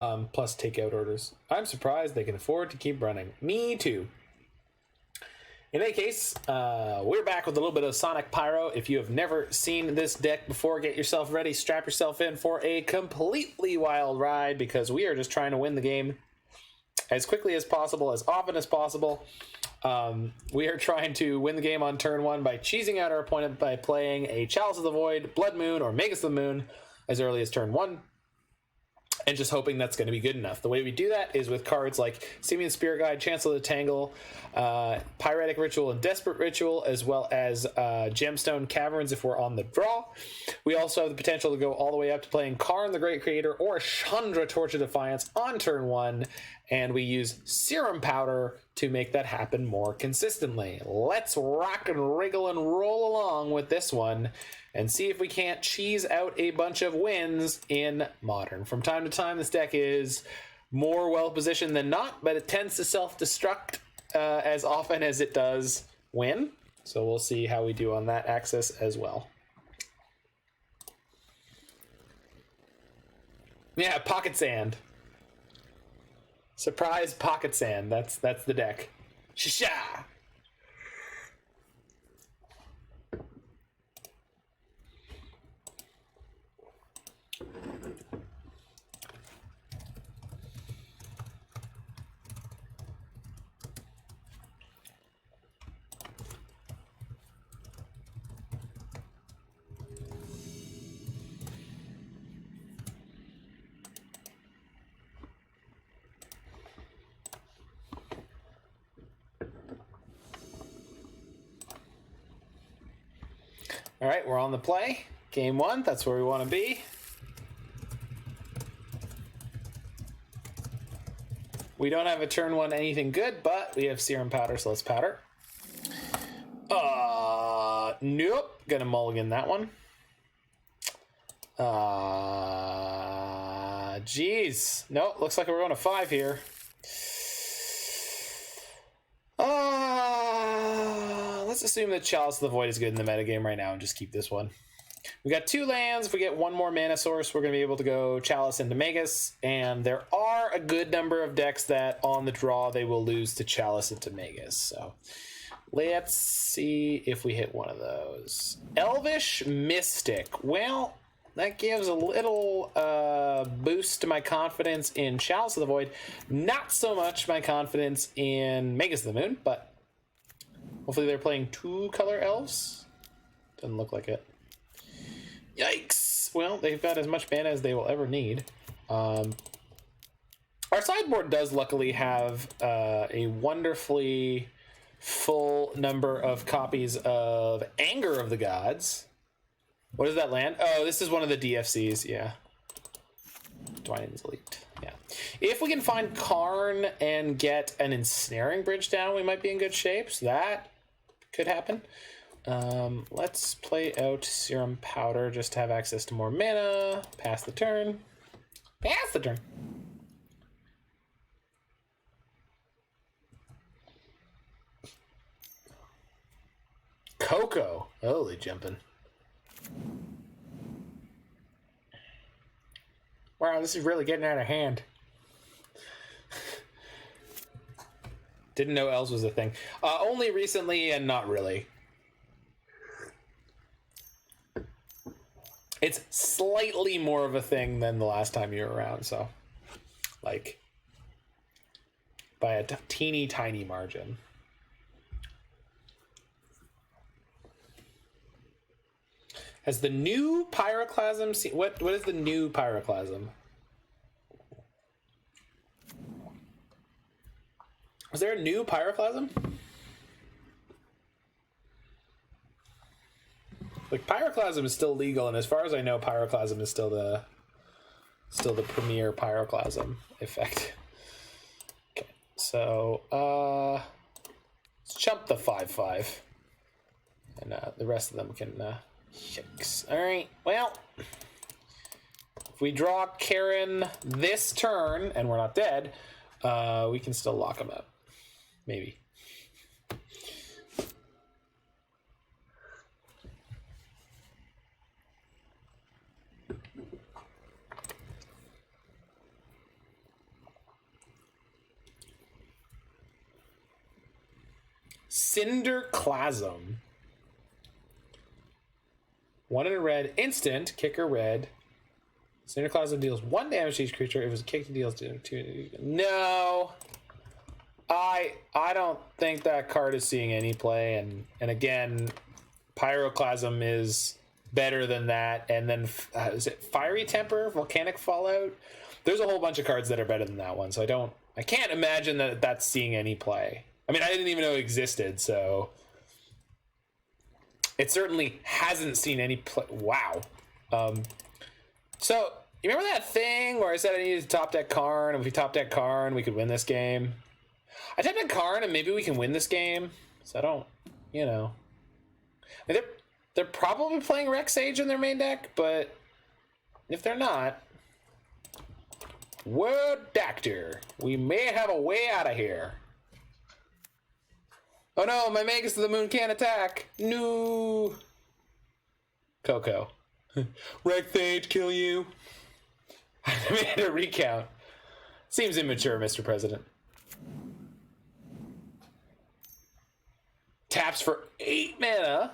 plus takeout orders. I'm surprised they can afford to keep running. Me too. In any case, we're back with a little bit of Sonic Pyro. If you have never seen this deck before, get yourself ready, strap yourself in for a completely wild ride, because we are just trying to win the game as quickly as possible, as often as possible. We are trying to win the game on turn 1 by cheesing out our opponent by playing a Chalice of the Void, Blood Moon, or Magus of the Moon as early as turn 1. And just hoping that's going to be good enough. The way we do that is with cards like Simian Spirit Guide, Chancellor of Tangle, Pyretic Ritual, and Desperate Ritual, as well as Gemstone Caverns if we're on the draw. We also have the potential to go all the way up to playing Karn, the Great Creator, or Chandra, Torch of Defiance on turn 1, and we use Serum Powder to make that happen more consistently. Let's rock and wriggle and roll along with this one and see if we can't cheese out a bunch of wins in Modern. From time to time, this deck is more well-positioned than not, but it tends to self-destruct as often as it does win. So we'll see how we do on that axis as well. Yeah, Pocket Sand. Surprise Pocket Sand. That's the deck. Sha-sha! All right, we're on the play. Game 1, that's where we want to be. We don't have a turn 1 anything good, but we have Serum Powder, so let's powder. Nope. Gonna mulligan that one. Jeez. Nope, looks like we're going to 5 here. Let's assume that Chalice of the Void is good in the metagame right now and just keep this one. We got 2 lands. If we get 1 more mana source, we're going to be able to go Chalice into Magus. And there are a good number of decks that on the draw they will lose to Chalice into Magus. So let's see if we hit one of those. Elvish Mystic. Well, that gives a little boost to my confidence in Chalice of the Void. Not so much my confidence in Magus of the Moon, but hopefully they're playing 2 color elves. Doesn't look like it. Yikes! Well, they've got as much mana as they will ever need. Our sideboard does luckily have a wonderfully full number of copies of Anger of the Gods. What is that land? Oh, this is one of the DFCs, yeah. Dwynen's leaked, yeah. If we can find Karn and get an Ensnaring Bridge down, we might be in good shape, so that could happen. Let's play out Serum Powder just to have access to more mana. Pass the turn. Pass the turn. Coco. Holy jumping. Wow, this is really getting out of hand. Didn't know elves was a thing. Only recently and not really. It's slightly more of a thing than the last time you were around, so like by a teeny tiny margin. Has the new Pyroclasm seen... What is the new Pyroclasm? Was there a new Pyroclasm? Like, Pyroclasm is still legal, and as far as I know, Pyroclasm is still the premier Pyroclasm effect. Okay, so let's jump the 5/5, and the rest of them can. Yikes! All right, well, if we draw Karen this turn and we're not dead, we can still lock them up, maybe. Cinderclasm. 1 in a red, instant, kicker red. Cinderclasm deals 1 damage to each creature. If it was kicked, it deals 2. No! I don't think that card is seeing any play, and again, Pyroclasm is better than that, and then is it Fiery Temper, Volcanic Fallout? There's a whole bunch of cards that are better than that one, so I can't imagine that that's seeing any play. I mean, I didn't even know it existed, so it certainly hasn't seen any play. Wow. So you remember that thing where I said I needed to top deck Karn, and if we top deck Karn, we could win this game? I top deck Karn, and maybe we can win this game. So I don't, you know. I mean, they're probably playing Rex Sage in their main deck, but if they're not, word doctor, we may have a way out of here. Oh no, my Magus of the Moon can't attack. No. Coco. Rex Sage, kill you. I made a recount. Seems immature, Mr. President. Taps for 8 mana.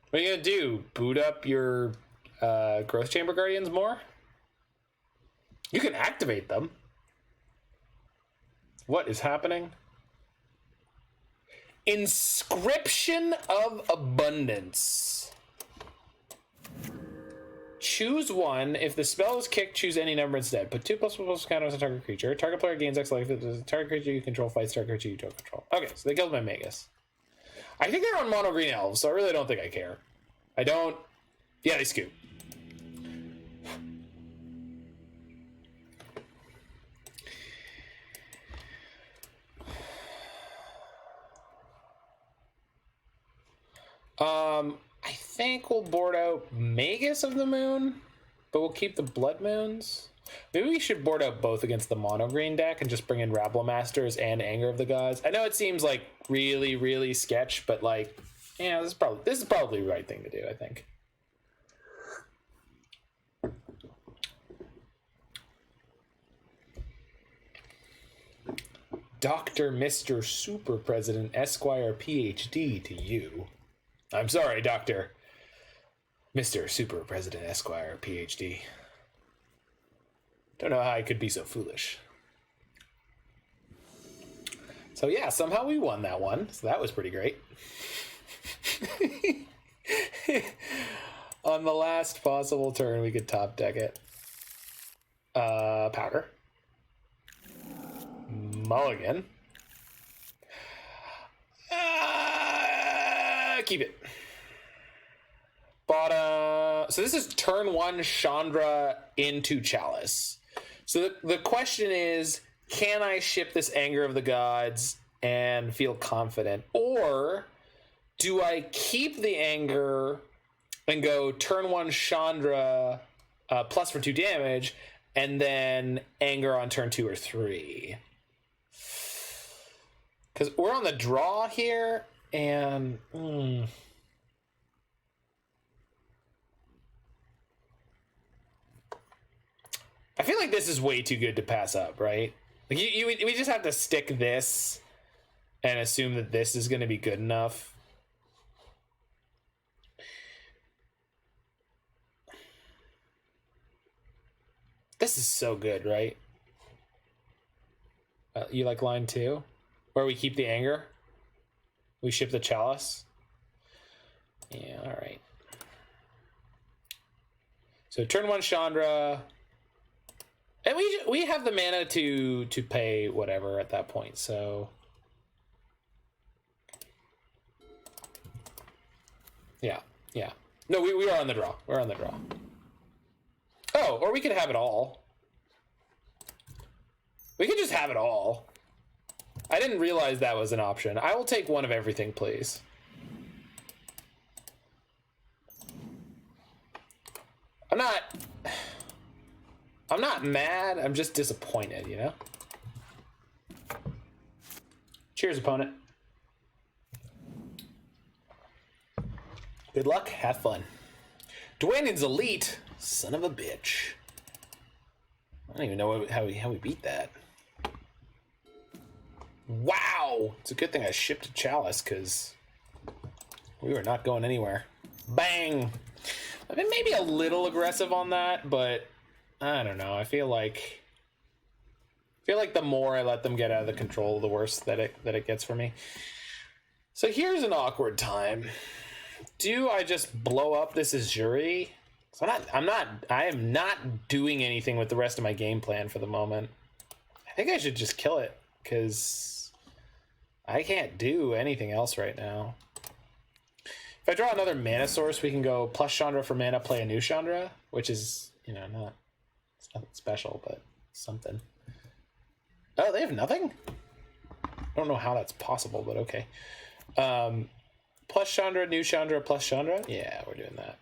What are you gonna do? Boot up your Growth Chamber Guardians more? You can activate them. What is happening? Inscription of Abundance. Choose 1. If the spell is kicked, choose any number instead. Put 2+++ counters on target creature. Target player gains X life. If the target creature you control fights target creature you don't control. Okay, so they killed my Magus. I think they're on mono green elves, so I really don't think I care. I don't. Yeah, they scoop. I think we'll board out Magus of the Moon, but we'll keep the Blood Moons. Maybe we should board out both against the mono green deck and just bring in Rabblemasters and Anger of the Gods. I know it seems like really, really sketch, but like, yeah, this is probably the right thing to do, I think. Dr. Mr. Super President Esquire PhD to you. I'm sorry, Dr. Mr. Super President Esquire PhD. Don't know how I could be so foolish. So yeah, somehow we won that one. So that was pretty great. On the last possible turn, we could top deck it. Powder. Mulligan. Keep it. Bottom. So this is turn 1 Chandra into Chalice. So the question is, can I ship this Anger of the Gods and feel confident? Or do I keep the Anger and go turn 1 Chandra plus for 2 damage and then Anger on turn 2 or 3? Because we're on the draw here, and I feel like this is way too good to pass up, right? Like we just have to stick this and assume that this is going to be good enough. This is so good, right? You like line 2? Where we keep the Anger? We ship the Chalice? Yeah, alright. So turn 1 Chandra. And we have the mana to pay whatever at that point, so. Yeah. No, we are on the draw. We're on the draw. Oh, or we could have it all. We could just have it all. I didn't realize that was an option. I will take one of everything, please. I'm not mad. I'm just disappointed, you know? Cheers, opponent. Good luck. Have fun. Dwayne's Elite. Son of a bitch. I don't even know how we beat that. Wow! It's a good thing I shipped a Chalice, because we were not going anywhere. Bang! I mean, maybe a little aggressive on that, but I don't know. I feel like the more I let them get out of the control, the worse that it gets for me. So here's an awkward time. Do I just blow up this Azuri? So I am not doing anything with the rest of my game plan for the moment. I think I should just kill it, because I can't do anything else right now. If I draw another mana source, we can go plus Chandra for mana, play a new Chandra, which is, you know, it's nothing special, but something. Oh, they have nothing? I don't know how that's possible, but okay. Plus Chandra, new Chandra, plus Chandra? Yeah, we're doing that.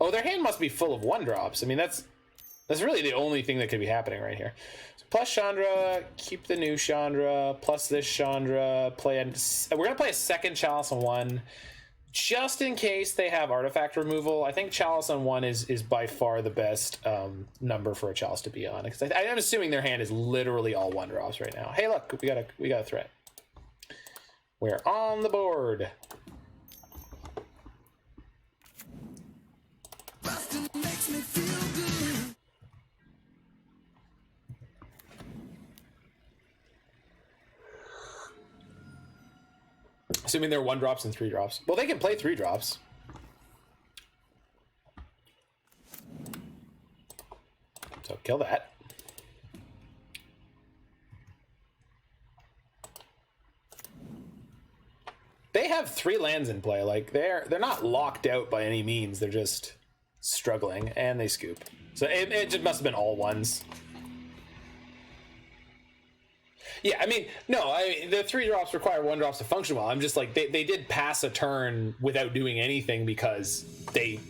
Oh, their hand must be full of 1-drops. I mean, that's really the only thing that could be happening right here. So plus Chandra, keep the new Chandra, plus this Chandra, we're going to play a second Chalice on 1, just in case they have artifact removal. I think Chalice on 1 is by far the best number for a Chalice to be on, because I'm assuming their hand is literally all 1-drops right now. Hey, look, we got a threat. We're on the board. Makes me feel good. Assuming they're 1-drops and 3-drops. Well, they can play 3-drops. So kill that. They have 3 lands in play. Like they're not locked out by any means. They're just struggling, and they scoop. So it just must have been all 1s. Yeah, I mean, no, the 3-drops require 1-drops to function well. I'm just like, they did pass a turn without doing anything because they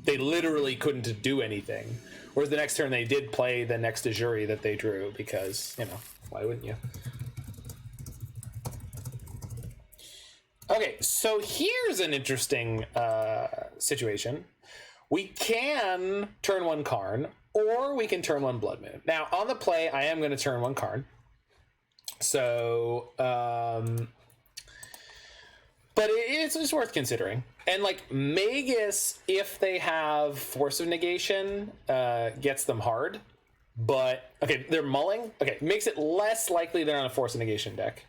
literally couldn't do anything. Whereas the next turn they did play the next Azuri that they drew, because, you know, why wouldn't you? Okay, so here's an interesting situation. We can turn 1 Karn, or we can turn 1 Blood Moon. Now, on the play, I am going to turn 1 Karn. So, but it's worth considering. And like Magus, if they have Force of Negation, gets them hard. But okay, they're mulling. Okay, makes it less likely they're on a Force of Negation deck.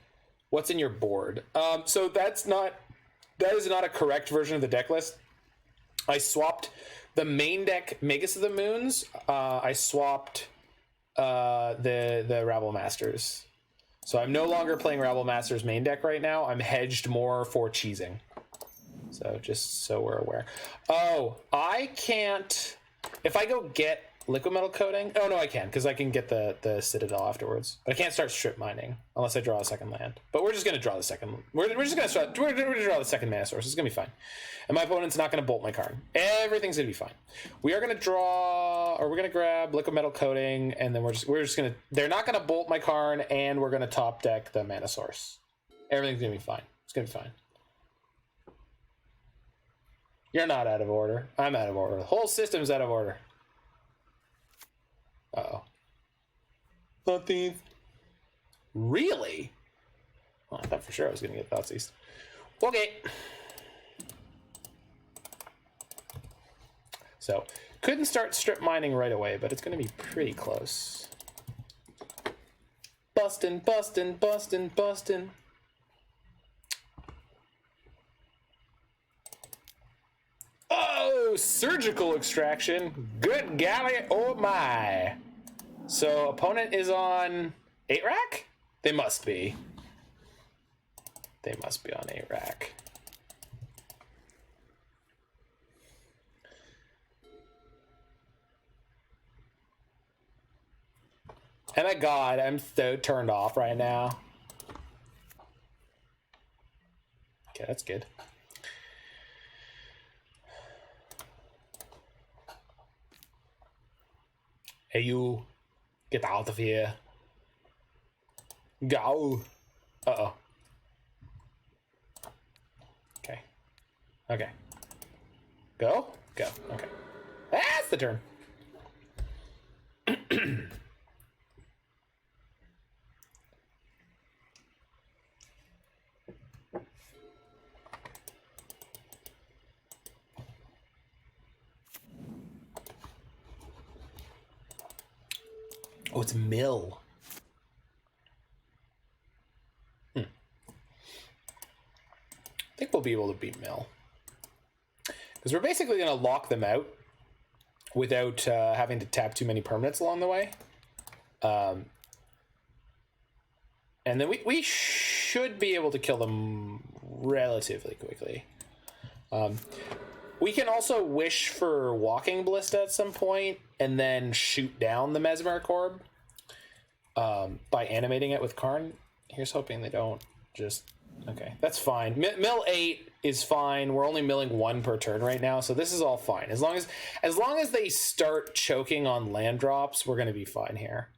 What's in your board? So that is not a correct version of the deck list. I swapped the main deck Magus of the Moons. I swapped the Rabblemasters. So I'm no longer playing Rabblemaster's main deck right now. I'm hedged more for cheesing. So just so we're aware. Oh, I can't... If I go get Liquimetal Coating... Oh, no, I can, because I can get the Citadel afterwards. But I can't start strip mining unless I draw a second land. But we're just going to draw the second... We're just going to draw the second mana source. It's going to be fine. And my opponent's not going to bolt my Karn. Everything's going to be fine. We are going to draw... Or we're going to grab Liquimetal Coating, and then we're just going to... They're not going to bolt my Karn, and we're going to top deck the mana source. Everything's going to be fine. It's going to be fine. You're not out of order. I'm out of order. The whole system's out of order. Uh-oh. Nothing. Really? Well, I thought for sure I was going to get Thoughtseize. Okay. So, couldn't start strip mining right away, but it's going to be pretty close. Bustin', bustin', bustin', bustin'. Oh, surgical extraction. Good golly, oh my. So, opponent is on 8-rack? They must be. They must be on 8-rack. And my god, I'm so turned off right now. Okay, that's good. Hey, you. Get out of here. Go. Uh-oh. Okay. Okay. Go? Go. Okay. That's the turn. Oh, it's mill. I think we'll be able to beat mill. Because we're basically going to lock them out without having to tap too many permanents along the way. And then we should be able to kill them relatively quickly. We can also wish for Walking Ballista at some point and then shoot down the Mesmeric Orb by animating it with Karn. Here's hoping they don't just... Okay, that's fine. Mill 8 is fine. We're only milling 1 per turn right now, so this is all fine. As long as they start choking on land drops, we're going to be fine here.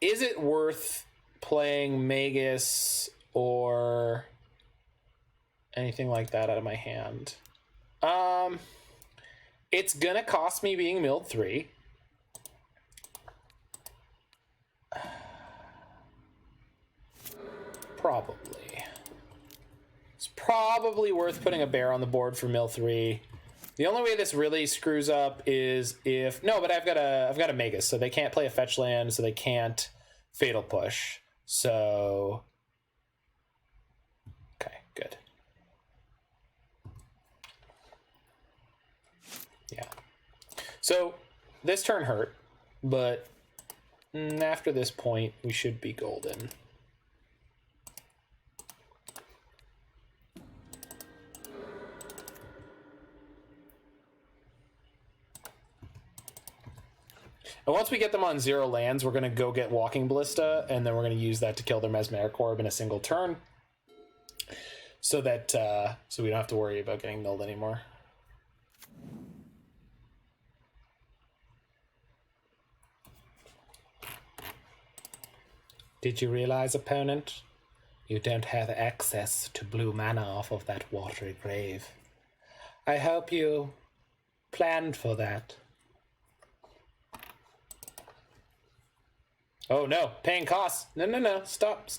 Is it worth playing Magus or anything like that out of my hand? It's gonna cost me being milled 3. Probably. It's probably worth putting a bear on the board for mill 3. The only way this really screws up is if... No, but I've got a Magus, so they can't play a fetch land, so they can't Fatal Push. So... Okay, good. Yeah. So, this turn hurt, but after this point, we should be golden. And once we get them on 0 lands, we're going to go get Walking Ballista, and then we're going to use that to kill their Mesmeric Orb in a single turn, so that so we don't have to worry about getting milled anymore. Did you realize, opponent? You don't have access to blue mana off of that watery grave. I hope you planned for that. Oh no, paying costs. No. Stop.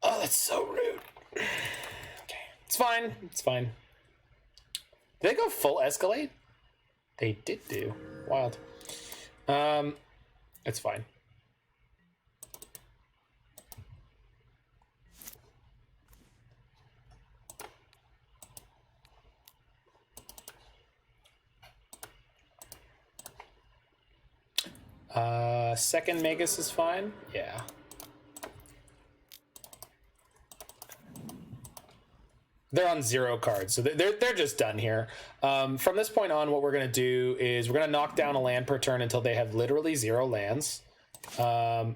Oh, that's so rude. Okay, it's fine. Did they go full escalate? They did do. Wild. It's fine. Second Magus is fine. Yeah. They're on 0 cards, so they're just done here. From this point on, what we're going to do is we're going to knock down a land per turn until they have literally 0 lands. We're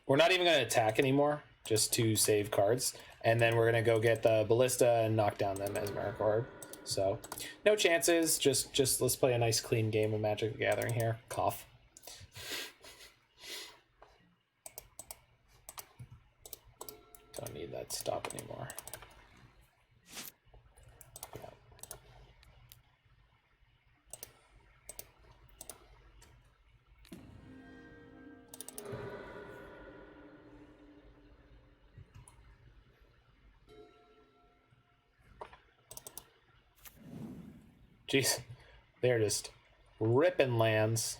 not even going to attack anymore, just to save cards. And then we're going to go get the Ballista and knock down the Mesmeric Orb. So, no chances. Just let's play a nice clean game of Magic the Gathering here. Cough. Don't need that stop anymore. Yeah. Jeez, they're just ripping lands.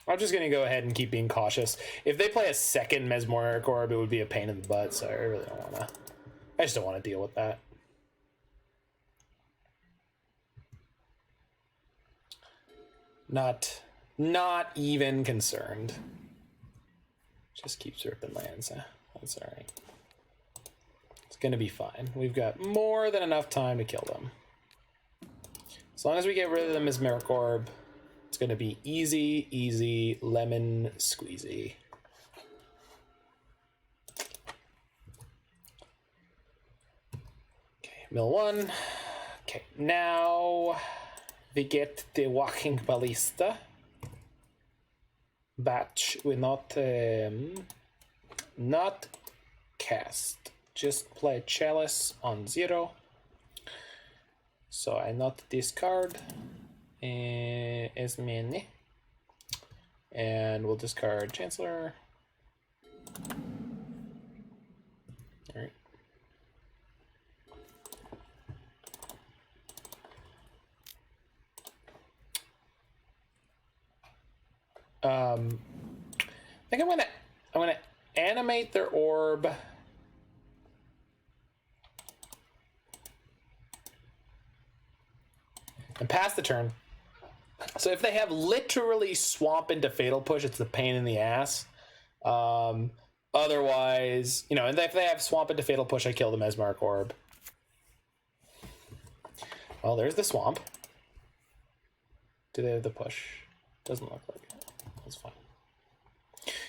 I'm just going to go ahead and keep being cautious. If they play a second Mesmeric Orb, it would be a pain in the butt, so I really don't want to... I just don't want to deal with that. Not even concerned. Just keeps ripping lands. That's alright. It's going to be fine. We've got more than enough time to kill them. As long as we get rid of the Mesmeric Orb, it's going to be easy lemon squeezy. Okay, mill 1. Okay, now we get the Walking Ballista. Batch will not cast. Just play Chalice on 0. So I not discard as many. And we'll discard Chancellor. All right. I think I'm gonna animate their orb. And pass the turn. So if they have literally swamp into fatal push, it's the pain in the ass. Otherwise, you know, and if they have swamp into fatal push, I kill the Mesmeric Orb. Well, there's the swamp. Do they have the push? Doesn't look like it. That's fine.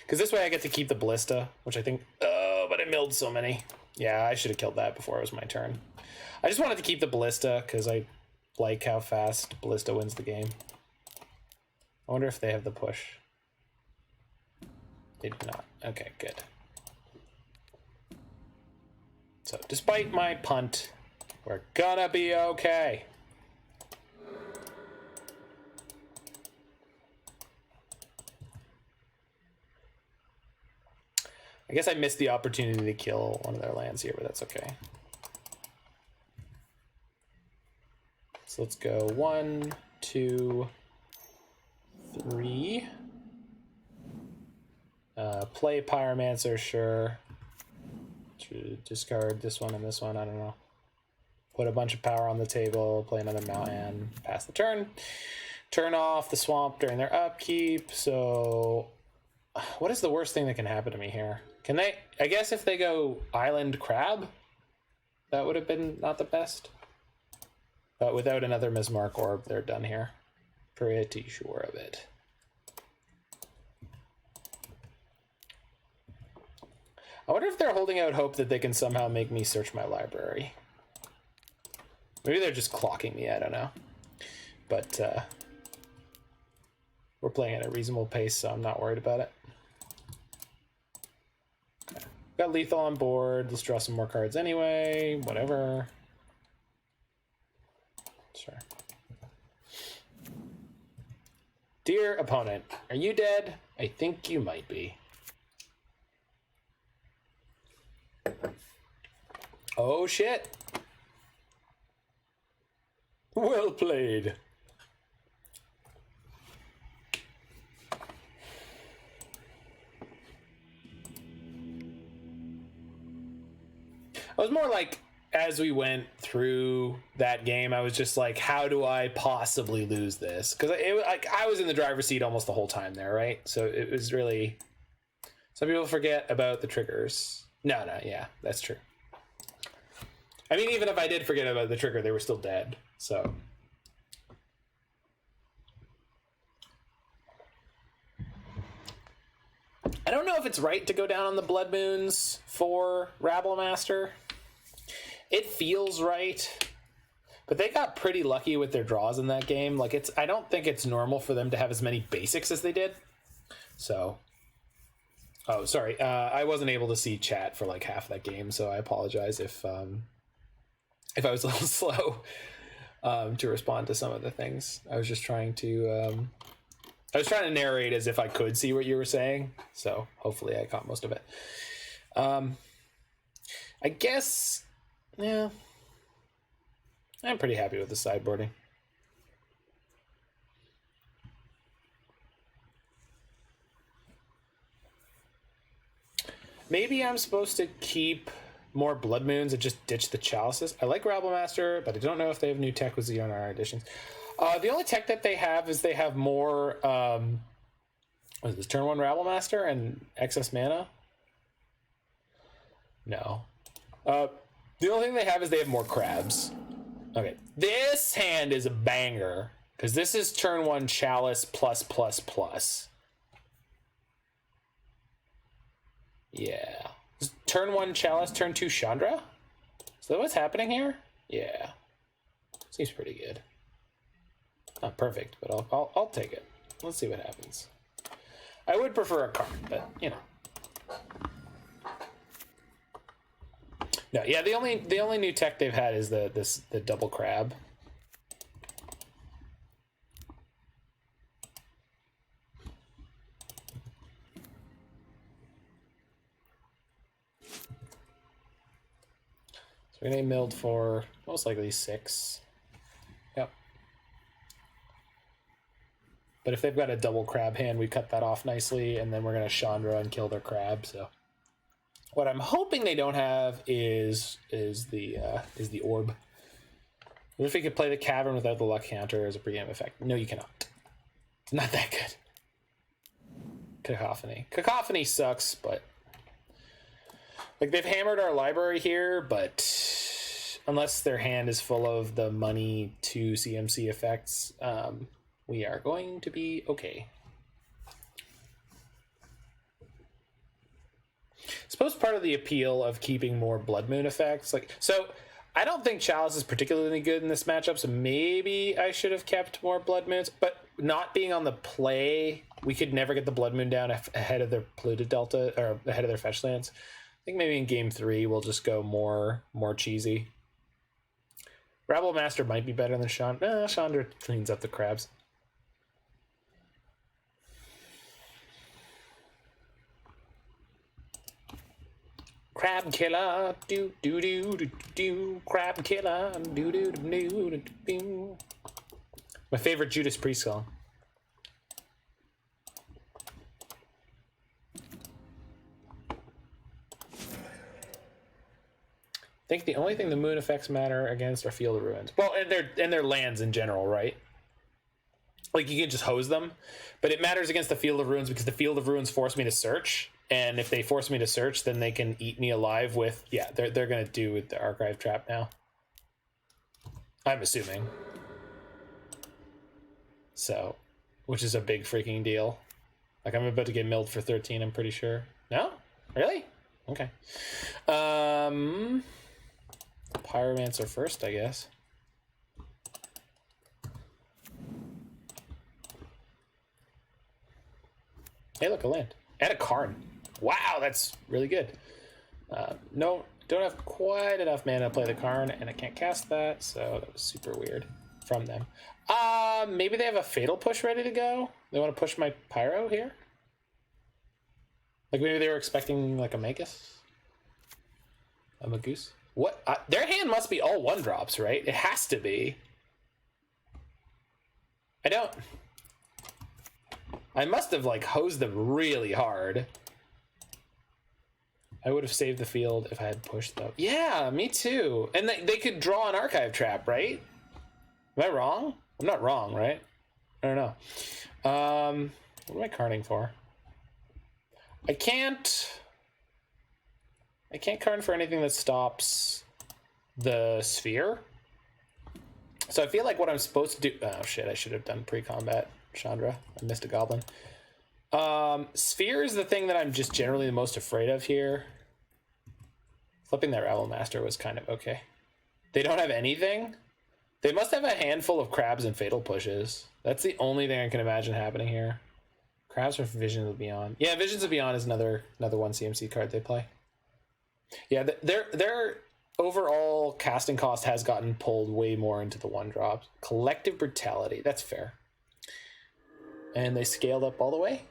Because this way I get to keep the Ballista, which I think... Oh, but I milled so many. Yeah, I should have killed that before it was my turn. I just wanted to keep the Ballista because I like how fast Ballista wins the game. I wonder if they have the push. They do not. Okay, good. So, despite my punt, we're gonna be okay. I guess I missed the opportunity to kill one of their lands here, but that's okay. So let's go 1, 2, 3. Play Pyromancer, sure. Discard this one and this one, I don't know. Put a bunch of power on the table, play another mountain, pass the turn. Turn off the swamp during their upkeep, so... What is the worst thing that can happen to me here? Can they... I guess if they go Island Crab, that would have been not the best. But without another Mesmeric Orb, they're done here. Pretty sure of it. I wonder if they're holding out hope that they can somehow make me search my library. Maybe they're just clocking me, I don't know. But we're playing at a reasonable pace, so I'm not worried about it. Okay. Got lethal on board. Let's draw some more cards anyway. Whatever. Sure. Dear opponent, are you dead? I think you might be. Oh shit. Well played. I was more like, as we went through that game, I was just like, how do I possibly lose this? Because like, I was in the driver's seat almost the whole time there, right? So it was really... Some people forget about the triggers. No, yeah, that's true. I mean, even if I did forget about the trigger, they were still dead, so... I don't know if it's right to go down on the Blood Moons for Rabblemaster. It feels right, but they got pretty lucky with their draws in that game. Like, I don't think it's normal for them to have as many basics as they did. So, oh, sorry, I wasn't able to see chat for like half that game, so I apologize if I was a little slow to respond to some of the things. I was just trying to narrate as if I could see what you were saying, so hopefully I caught most of it. I guess, yeah, I'm pretty happy with the sideboarding. Maybe I'm supposed to keep more Blood Moons and just ditch the Chalices. I like Rabblemaster, but I don't know if they have new tech with Xeonar additions. The only tech that they have is they have more, what is this, turn 1 Rabblemaster and excess mana? No. The only thing they have is they have more crabs. Okay, this hand is a banger, because this is turn 1 Chalice +++. Yeah. Turn 1 Chalice, turn 2 Chandra? Is that what's happening here? Yeah. Seems pretty good. Not perfect, but I'll take it. Let's see what happens. I would prefer a Karn, but you know. No, yeah, the only new tech they've had is the double crab. So we're gonna milled for most likely 6. Yep. But if they've got a double crab hand, we cut that off nicely, and then we're gonna Chandra and kill their crab. So what I'm hoping they don't have is the orb. What if we could play the cavern without the luck counter as a pregame effect? No, you cannot. It's not that good. Cacophony. Cacophony sucks, but like they've hammered our library here, but unless their hand is full of the money to CMC effects, we are going to be okay. I suppose part of the appeal of keeping more Blood Moon effects, like, so I don't think Chalice is particularly good in this matchup, so maybe I should have kept more Blood Moons, but not being on the play, we could never get the Blood Moon down ahead of their Polluted Delta, or ahead of their fetch lands. I think maybe in game 3 we'll just go more cheesy. Rabblemaster might be better than Chandra. Chandra cleans up the crabs. Crab killer, do do do do do. Crab killer, do do do do do. My favorite Judas Priest song. I think the only thing the moon effects matter against are Field of Ruins. Well, and their lands in general, right? Like you can just hose them, but it matters against the Field of Ruins because the Field of Ruins force me to search, and if they force me to search, then they can eat me alive with they're gonna do with the Archive Trap now. I'm assuming. So, which is a big freaking deal. Like I'm about to get milled for 13, I'm pretty sure. No? Really? Okay. Pyromancer first, I guess. Hey, look, a land. And a Karn. Wow, that's really good. No, don't have quite enough mana to play the Karn, and I can't cast that, so that was super weird from them. Maybe they have a Fatal Push ready to go? They want to push my Pyro here? Like maybe they were expecting like a Magus? A Magus? What? Their hand must be all 1-drops, right? It has to be. I must have like hosed them really hard. I would have saved the field if I had pushed though. Yeah, me too. And they could draw an Archive Trap, right? Am I wrong? I'm not wrong, right? I don't know. What am I Karning for? I can't Karn for anything that stops the sphere. So I feel like what I'm supposed to do... Oh, shit, I should have done pre-combat Chandra. I missed a goblin. Sphere is the thing that I'm just generally the most afraid of here. Flipping that Rabblemaster was kind of okay. They don't have anything? They must have a handful of crabs and fatal pushes. That's the only thing I can imagine happening here. Crabs or Visions of Beyond. Yeah, Visions of Beyond is another 1 CMC card they play. Yeah, their overall casting cost has gotten pulled way more into the 1-drops. Collective Brutality, that's fair. And they scaled up all the way.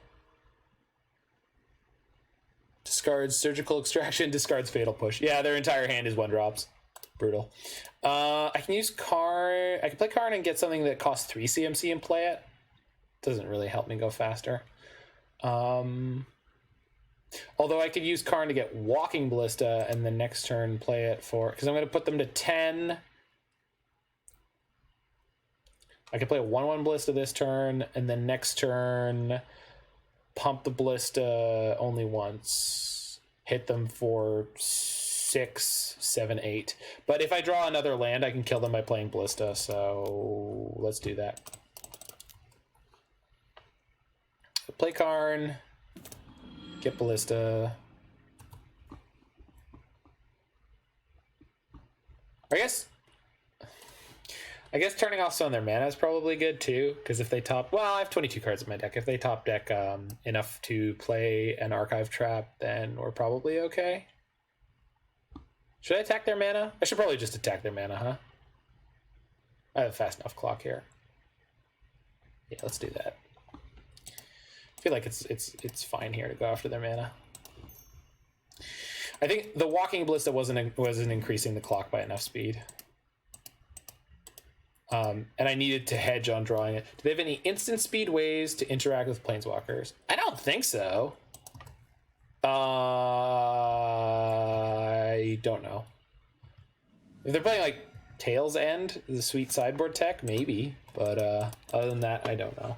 Discards Surgical Extraction, discards Fatal Push. Yeah, their entire hand is 1-drops. Brutal. I can use Karn. I can play Karn and get something that costs 3 CMC and play it. Doesn't really help me go faster. Although I could use Karn to get Walking Ballista and the next turn play it for... Because I'm going to put them to 10. I could play a 1/1 Ballista this turn, and then next turn pump the Ballista only once. Hit them for 6, 7, 8. But if I draw another land, I can kill them by playing Ballista, so let's do that. Play Karn, get Ballista. I guess turning off some of their mana is probably good too, because if they top... Well, I have 22 cards in my deck. If they top deck enough to play an Archive Trap, then we're probably okay. Should I attack their mana? I should probably just attack their mana, huh? I have a fast enough clock here. Yeah, let's do that. I feel like it's fine here to go after their mana. I think the Walking Ballista wasn't increasing the clock by enough speed. And I needed to hedge on drawing it. Do they have any instant speed ways to interact with planeswalkers? I don't think so. I don't know. If they're playing like Tail's End, the sweet sideboard tech, maybe. But other than that, I don't know.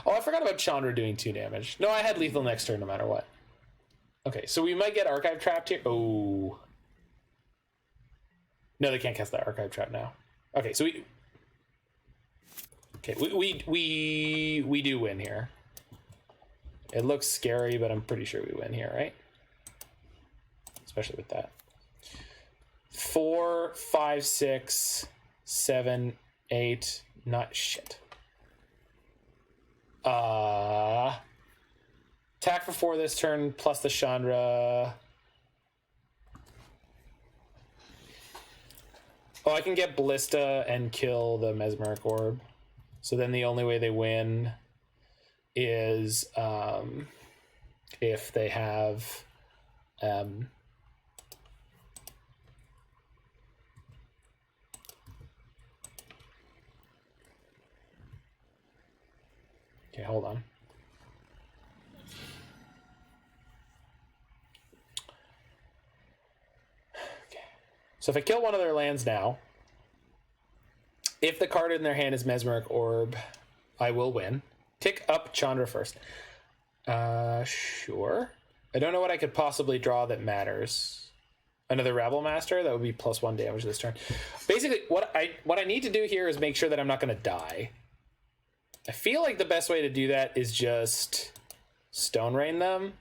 Oh, I forgot about Chandra doing 2 damage. No, I had lethal next turn no matter what. Okay, so we might get Archive trapped here. Oh. No, they can't cast that Archive trap now. Okay, so we do win here. It looks scary, but I'm pretty sure we win here, right? Especially with that. 4, 5, 6, 7, 8, not shit. Attack for 4 this turn, plus the Chandra. Oh, I can get Ballista and kill the Mesmeric Orb. So then the only way they win is if they have okay, hold on. So if I kill one of their lands now, if the card in their hand is Mesmeric Orb, I will win. Tick up Chandra first. Sure. I don't know what I could possibly draw that matters. Another Rabblemaster, that would be +1 damage this turn. Basically, what I need to do here is make sure that I'm not going to die. I feel like the best way to do that is just Stone Rain them.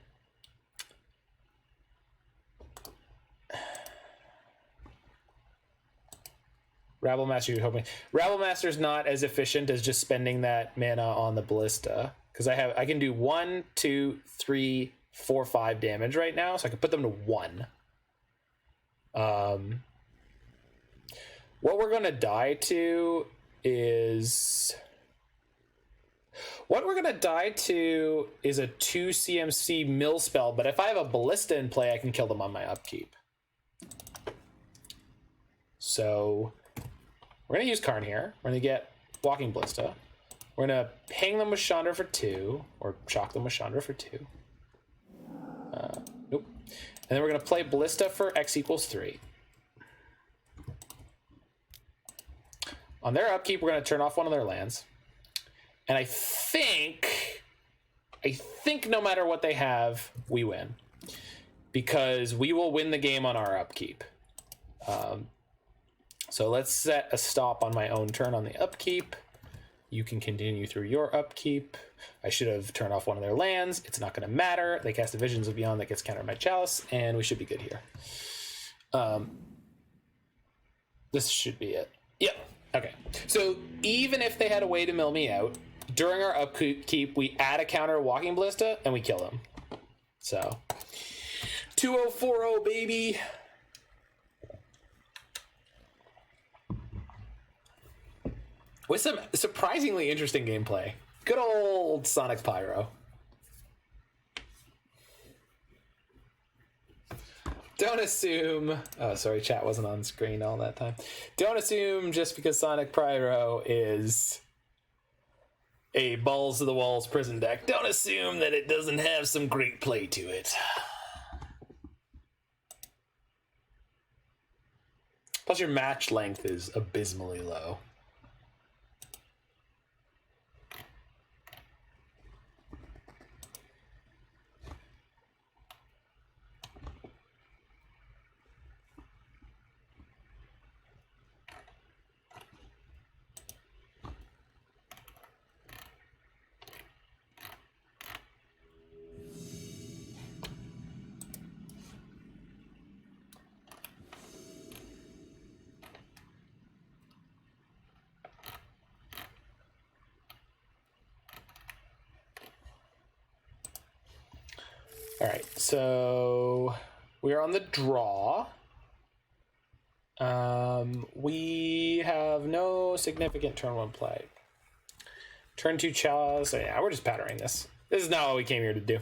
Rabblemaster, you're hoping. Rabblemaster's not as efficient as just spending that mana on the Ballista. Because I can do 1, 2, 3, 4, 5 damage right now, so I can put them to 1. What we're gonna die to is... What we're gonna die to is a 2 CMC mill spell, but if I have a Ballista in play, I can kill them on my upkeep. So... we're going to use Karn here. We're going to get Walking Ballista. We're going to ping them with Chandra for 2, or shock them with Chandra for 2. Nope. And then we're going to play Ballista for X equals 3. On their upkeep, we're going to turn off one of their lands. And I think no matter what they have, we win. Because we will win the game on our upkeep. So let's set a stop on my own turn on the upkeep. You can continue through your upkeep. I should have turned off one of their lands. It's not going to matter. They cast a Visions of Beyond that gets countered by Chalice, and we should be good here. This should be it. Yep. Okay. So even if they had a way to mill me out, during our upkeep, we add a counter Walking Ballista, and we kill them. So 2040, baby. With some surprisingly interesting gameplay. Good old Sonic Pyro. Don't assume... oh, sorry, chat wasn't on screen all that time. Don't assume just because Sonic Pyro is a balls-to-the-walls prison deck, don't assume that it doesn't have some great play to it. Plus your match length is abysmally low. All right, so we are on the draw. We have no significant turn 1 play. Turn 2 Chalice. So yeah, we're just powdering this. This is not what we came here to do.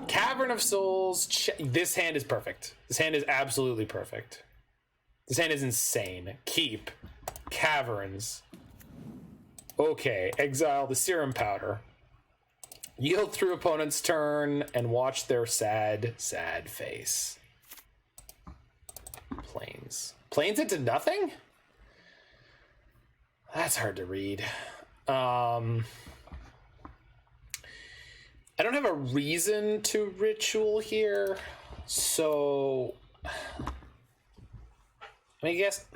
Cavern of Souls. This hand is perfect. This hand is absolutely perfect. This hand is insane. Keep. Caverns. Okay, exile the Serum Powder. Yield through opponent's turn and watch their sad, sad face. Plains. Plains into nothing? That's hard to read. I don't have a reason to ritual here, so I guess.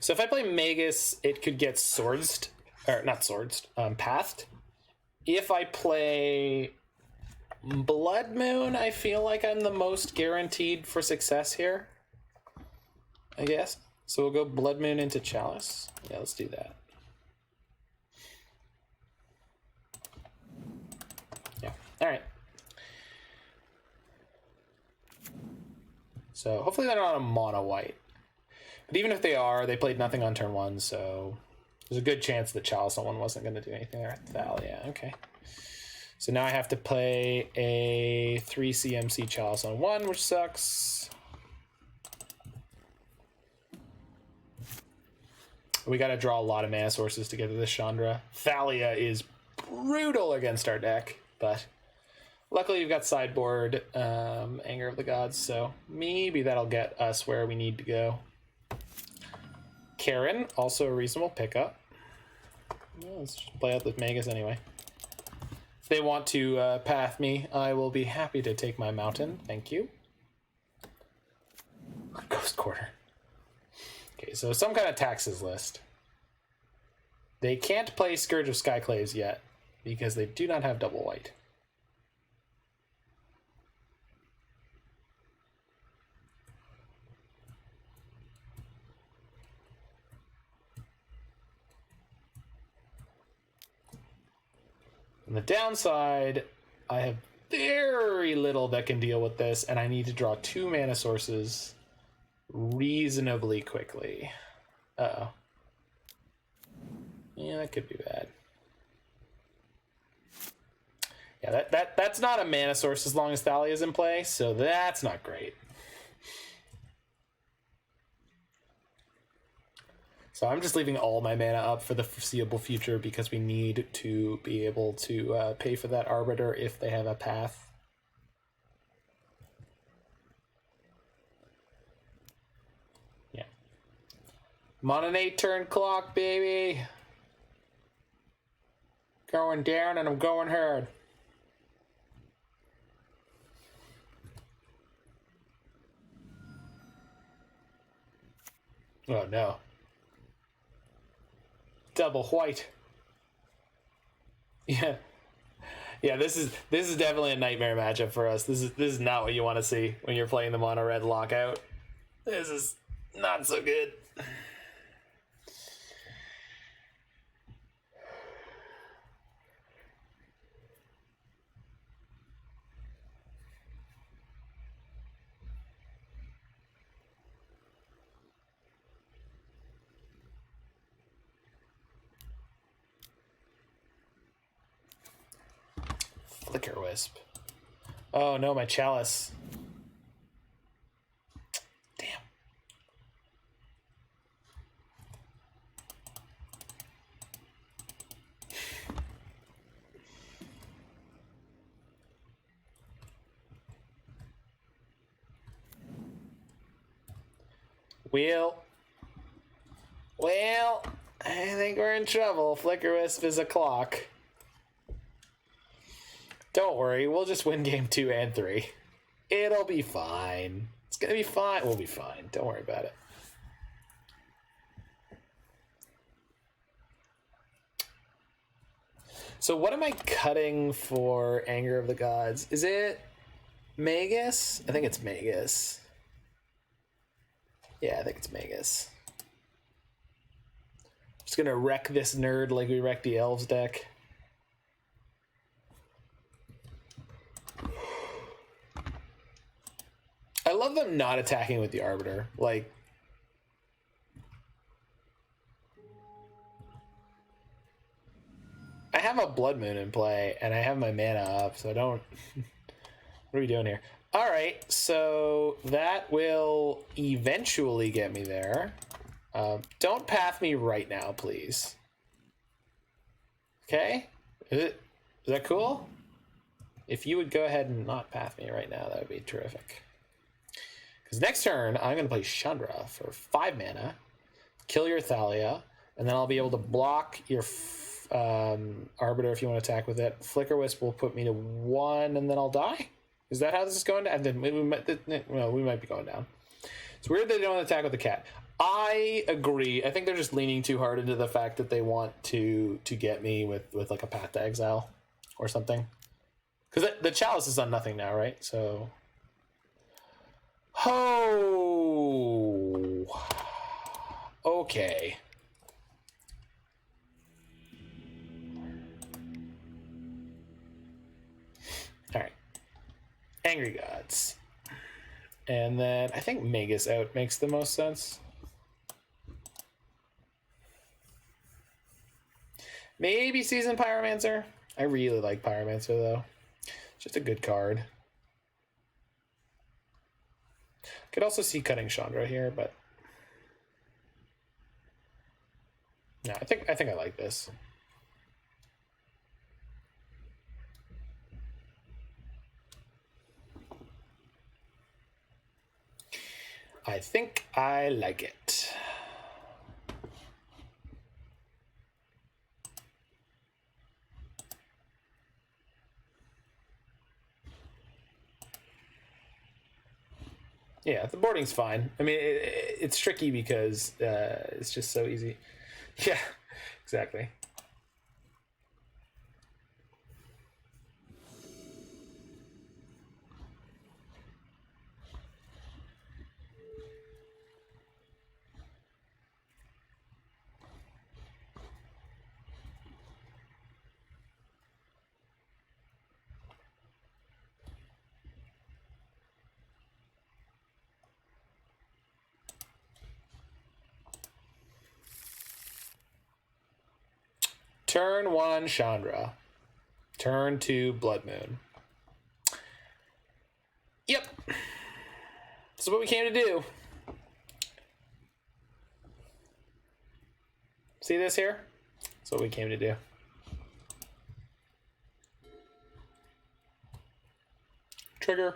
So if I play Magus, it could get swordsed, or not swordsed, pathed. If I play Blood Moon, I feel like I'm the most guaranteed for success here, I guess. So we'll go Blood Moon into Chalice. Yeah, let's do that. Yeah, all right. So hopefully they're not a mono white. But even if they are, they played nothing on turn one, so there's a good chance that Chalice on one wasn't going to do anything there. Yeah, okay. So now I have to play a 3 CMC Chalice on one, which sucks. We got to draw a lot of mana sources to get to this Chandra. Thalia is brutal against our deck, but luckily we've got sideboard Anger of the Gods, so maybe that'll get us where we need to go. Karn, also a reasonable pickup. Well, let's just play out the Magus anyway. If they want to path me, I will be happy to take my mountain. Thank you. Ghost Quarter. Okay, so some kind of taxes list. They can't play Scourge of Skyclaves yet because they do not have double white. On the downside, I have very little that can deal with this, and I need to draw 2 mana sources reasonably quickly. Uh-oh. Yeah, that could be bad. Yeah, that's not a mana source as long as Thalia is in play, so that's not great. So I'm just leaving all my mana up for the foreseeable future because we need to be able to pay for that Arbiter if they have a path. Yeah. I'm on an 8-turn clock, baby. Going down and I'm going hard. Oh no. Double white. Yeah. Yeah, this is definitely a nightmare matchup for us. This is not what you want to see when you're playing the mono red lockout. This is not so good. Flicker Wisp. Oh no, my Chalice. Damn. Well, I think we're in trouble. Flicker Wisp is a clock. Don't worry, we'll just win game 2 and 3. It'll be fine. It's gonna be fine. We'll be fine. Don't worry about it. So what am I cutting for Anger of the Gods? Is it Magus? I think it's Magus. Yeah, I think it's Magus. Just gonna wreck this nerd like we wrecked the Elves deck. I love them not attacking with the Arbiter. Like, I have a Blood Moon in play, and I have my mana up, so I don't What are we doing here? All right, so that will eventually get me there. Don't path me right now, please. Okay? Is that cool? If you would go ahead and not path me right now, that would be terrific. Because next turn, I'm going to play Chandra for 5 mana, kill your Thalia, and then I'll be able to block your Arbiter if you want to attack with it. Flicker Wisp will put me to 1, and then I'll die? Is that how this is going down? And then we might be going down. It's weird they don't attack with the cat. I agree. I think they're just leaning too hard into the fact that they want to get me with like a Path to Exile or something. Because the Chalice is on nothing now, right? So... Oh... Okay. Alright. Angry Gods. And then I think Magus out makes the most sense. Maybe Seasoned Pyromancer. I really like Pyromancer though. Just a good card. Could also see cutting Chandra here, but no, I think I like this. I think I like it. Yeah, the boarding's fine. I mean, it's tricky because it's just so easy. Yeah, exactly. Turn 1, Chandra. Turn 2, Blood Moon. Yep. This is what we came to do. See this here? That's what we came to do. Trigger.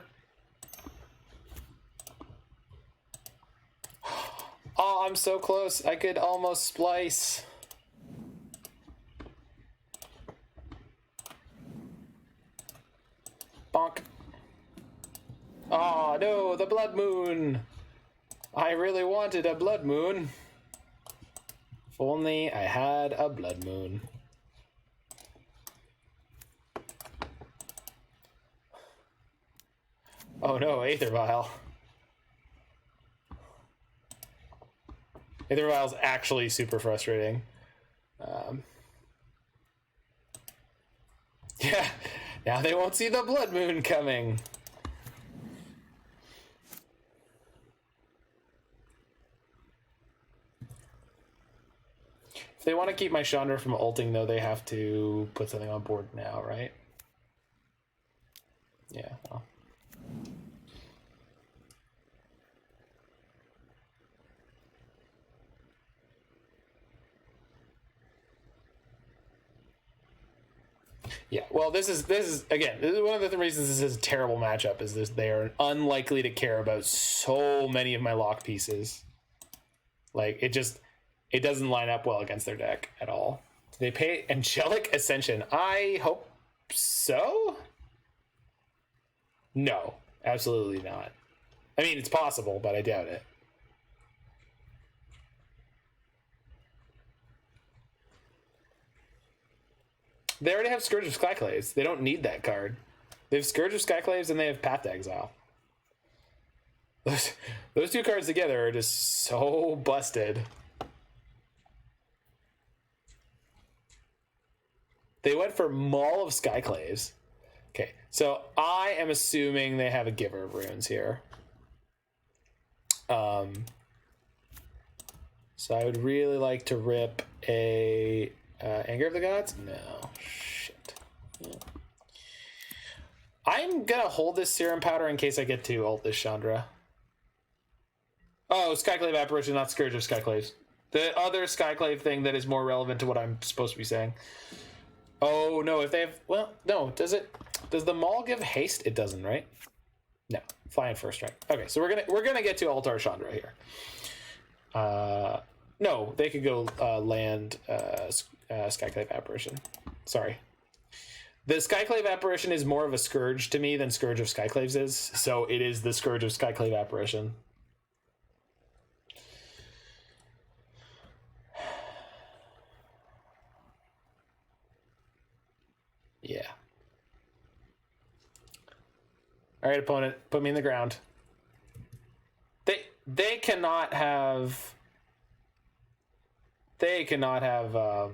Oh, I'm so close. I could almost splice. Bonk. Oh no, the Blood Moon. I really wanted a Blood Moon. If only I had a Blood Moon. Oh no, Aether Vial. Aether Vial's actually super frustrating. Yeah. Now they won't see the Blood Moon coming. If they want to keep my Chandra from ulting, though, they have to put something on board now, right? Yeah, well. Yeah, well, this is again, this is one of the reasons this is a terrible matchup. Is this they are unlikely to care about so many of my lock pieces. Like it doesn't line up well against their deck at all. Do they pay Angelic Ascension? I hope so. No, absolutely not. I mean, it's possible, but I doubt it. They already have Scourge of Skyclaves. They don't need that card. They have Scourge of Skyclaves and they have Path to Exile. Those two cards together are just so busted. They went for Maul of Skyclaves. Okay, so I am assuming they have a Giver of Runes here. So I would really like to rip a Anger of the Gods? No. Shit. Yeah. I'm gonna hold this Serum Powder in case I get to ult this Chandra. Oh, Skyclave Apparition, not Scourge of Skyclaves. The other Skyclave thing that is more relevant to what I'm supposed to be saying. Oh, no, if they have... Well, no, does it... Does the Maul give haste? It doesn't, right? No. Flying first strike. Okay, so we're gonna get to ult our Chandra here. No, they could go land Skyclave Apparition. Sorry. The Skyclave Apparition is more of a Scourge to me than Scourge of Skyclaves is, so it is the Scourge of Skyclave Apparition. Yeah. All right, opponent, put me in the ground. They cannot have... They cannot have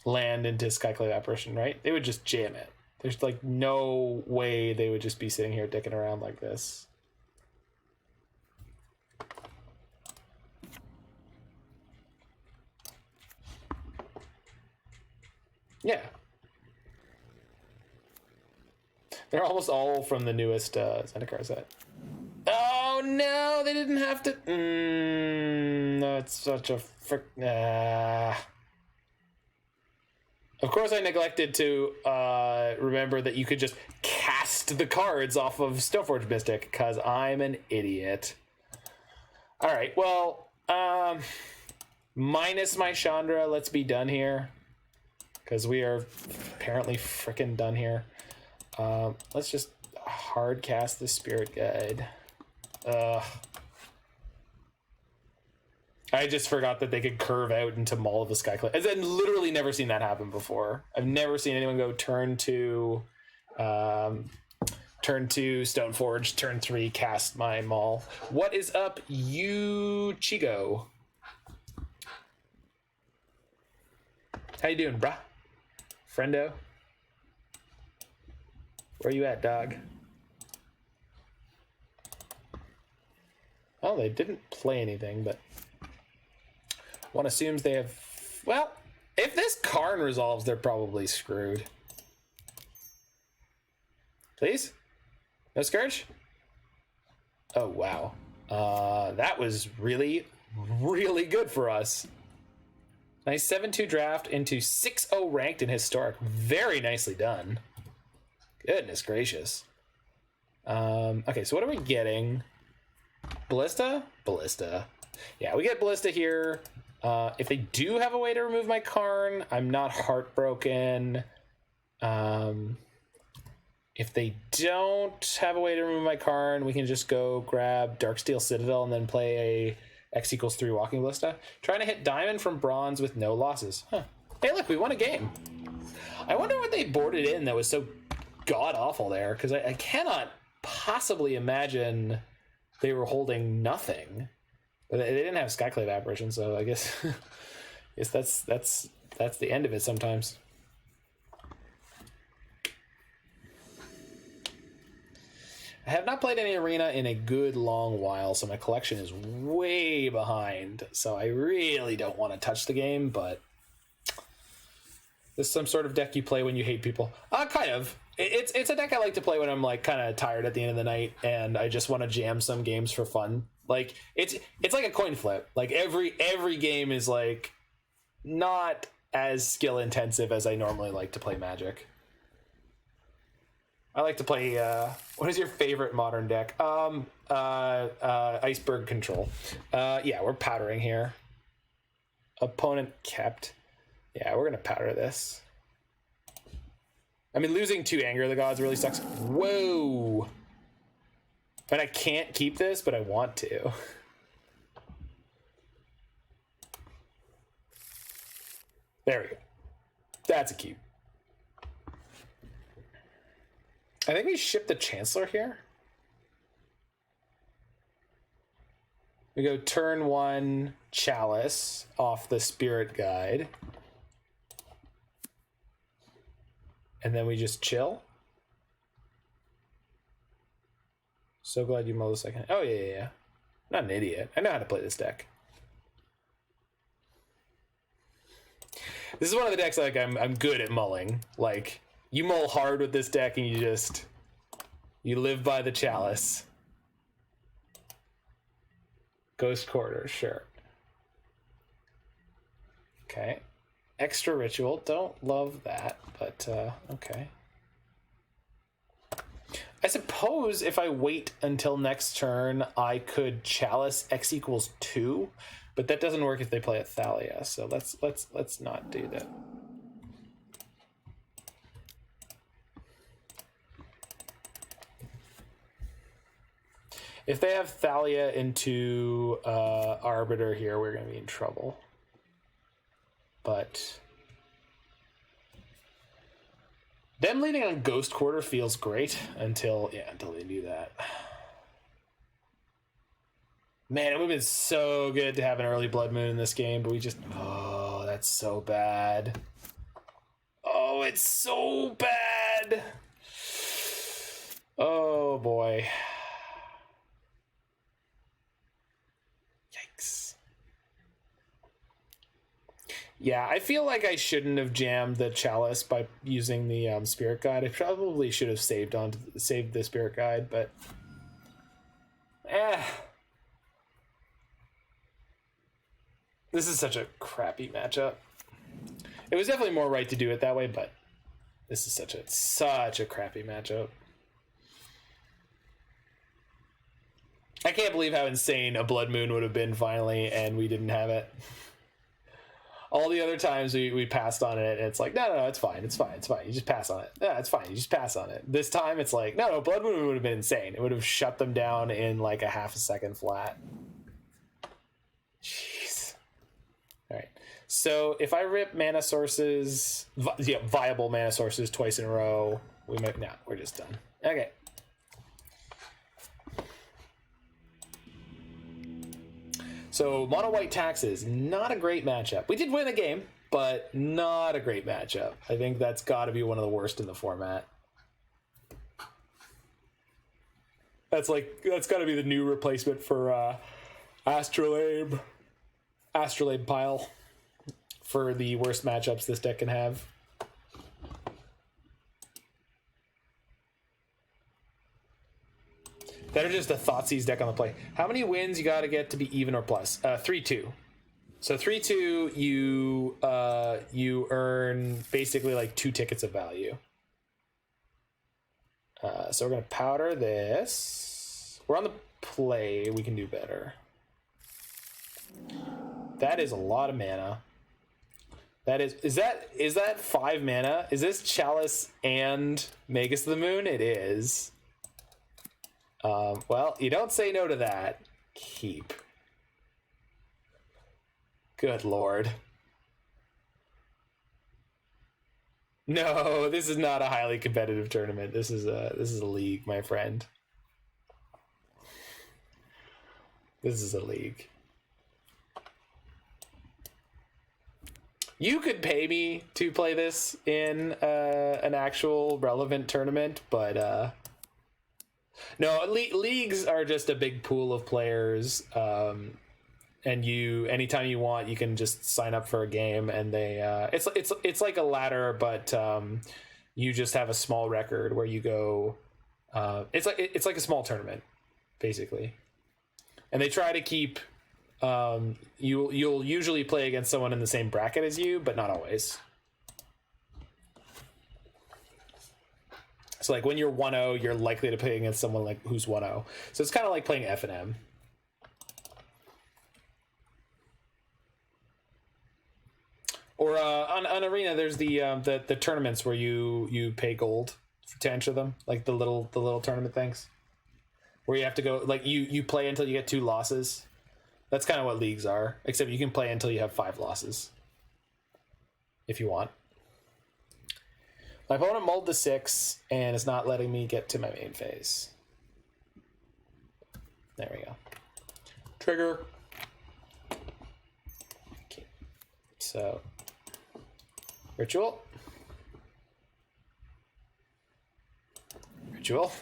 land into Skyclave Apparition, right? They would just jam it. There's like no way they would just be sitting here dicking around like this. Yeah. They're almost all from the newest Zendikar set. Oh no, they didn't have to. No, it's such a frick. Of course, I neglected to remember that you could just cast the cards off of Stoneforge Mystic because I'm an idiot. All right, well, minus my Chandra, let's be done here because we are apparently frickin' done here. Let's just hard cast the Spirit Guide. I just forgot that they could curve out into Maul of the Skyclave. I've literally never seen that happen before. I've never seen anyone go turn 2 Stoneforge, turn 3 cast my Maul. What is up, you Chigo? How you doing, bruh? Friendo? Where you at, dog? Well, they didn't play anything, but one assumes they have... Well, if this Karn resolves, they're probably screwed. Please? No Scourge? Oh, wow. That was really, really good for us. Nice 7-2 draft into 6-0 ranked in Historic. Very nicely done. Goodness gracious. Okay, so what are we getting? Ballista? Ballista. Yeah, we get Ballista here. If they do have a way to remove my Karn, I'm not heartbroken. If they don't have a way to remove my Karn, we can just go grab Darksteel Citadel and then play a X = 3 Walking Ballista. Trying to hit Diamond from Bronze with no losses. Huh. Hey, look, we won a game. I wonder what they boarded in that was so god-awful there, because I cannot possibly imagine they were holding nothing. But they didn't have Skyclave Apparition, so I guess, that's the end of it sometimes. I have not played any Arena in a good long while, so my collection is way behind. So I really don't want to touch the game, but this is some sort of deck you play when you hate people. Kind of. It's a deck I like to play when I'm like kind of tired at the end of the night and I just want to jam some games for fun. Like it's like a coin flip. Like every game is like not as skill intensive as I normally like to play Magic. I like to play what is your favorite modern deck? Iceberg Control. Yeah, we're powdering here. Opponent kept. Yeah, we're gonna powder this. I mean, losing 2 Anger of the Gods really sucks. Whoa! But I can't keep this, but I want to. There we go. That's a keep. I think we ship the Chancellor here. We go turn 1 Chalice off the Spirit Guide. And then we just chill. So glad you mulled a second. Oh, yeah. I'm not an idiot. I know how to play this deck. This is one of the decks like I'm good at mulling. Like, You mull hard with this deck and you live by the Chalice. Ghost Quarter, sure. Okay. Extra Ritual, don't love that, but okay. I suppose if I wait until next turn, I could Chalice X equals 2, but that doesn't work if they play a Thalia, so let's not do that. If they have Thalia into Arbiter here, we're going to be in trouble. But them leading on Ghost Quarter feels great until they do that. Man, it would have been so good to have an early Blood Moon in this game, but we just... Oh, that's so bad. Oh, it's so bad. Oh, boy. Yeah, I feel like I shouldn't have jammed the Chalice by using the Spirit Guide. I probably should have saved the Spirit Guide, but this is such a crappy matchup. It was definitely more right to do it that way, but this is such a crappy matchup. I can't believe how insane a Blood Moon would have been finally, and we didn't have it. All the other times we passed on it, and it's like, no, it's fine. You just pass on it. Yeah, it's fine. You just pass on it. This time, it's like, no, Blood Moon would have been insane. It would have shut them down in like a half a second flat. Jeez. All right. So if I rip mana sources, viable mana sources twice in a row, we might. No, we're just done. Okay. So mono white taxes, not a great matchup. We did win a game, but not a great matchup. I think that's got to be one of the worst in the format. That's got to be the new replacement for Astrolabe pile for the worst matchups this deck can have. That are just a Thoughtseize deck on the play. How many wins you got to get to be even or plus? 3-2. So 3-2, you earn basically like 2 tickets of value. So we're gonna powder this. We're on the play. We can do better. That is a lot of mana. That is that 5 mana? Is this Chalice and Magus of the Moon? It is. Well, you don't say no to that. Keep. Good lord. No, this is not a highly competitive tournament. This is a league, my friend. This is a league. You could pay me to play this in an actual relevant tournament, but no, leagues are just a big pool of players, and anytime you want, you can just sign up for a game, and they it's like a ladder, but you just have a small record where you go. It's like a small tournament, basically, and they try to keep. You'll usually play against someone in the same bracket as you, but not always. So like when you're 1-0, you're likely to play against someone like who's 1-0. So it's kind of like playing F&M. Or on Arena, there's the tournaments where you pay gold to enter them, like the little tournament things, where you have to go like you play until you get 2 losses. That's kind of what leagues are, except you can play until you have 5 losses, if you want. My opponent mulled the 6, and it's not letting me get to my main phase. There we go. Trigger. Okay. So, Ritual. Ritual.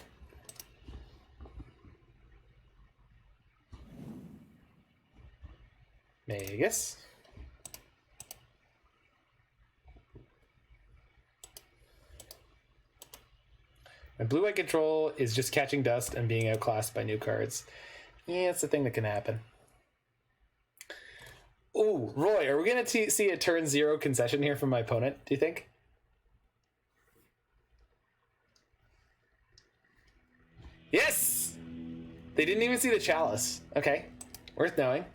Magus. My blue-white control is just catching dust and being outclassed by new cards. Yeah, it's a thing that can happen. Ooh, Roy, are we going to see a turn 0 concession here from my opponent, do you think? Yes! They didn't even see the Chalice. Okay, worth knowing.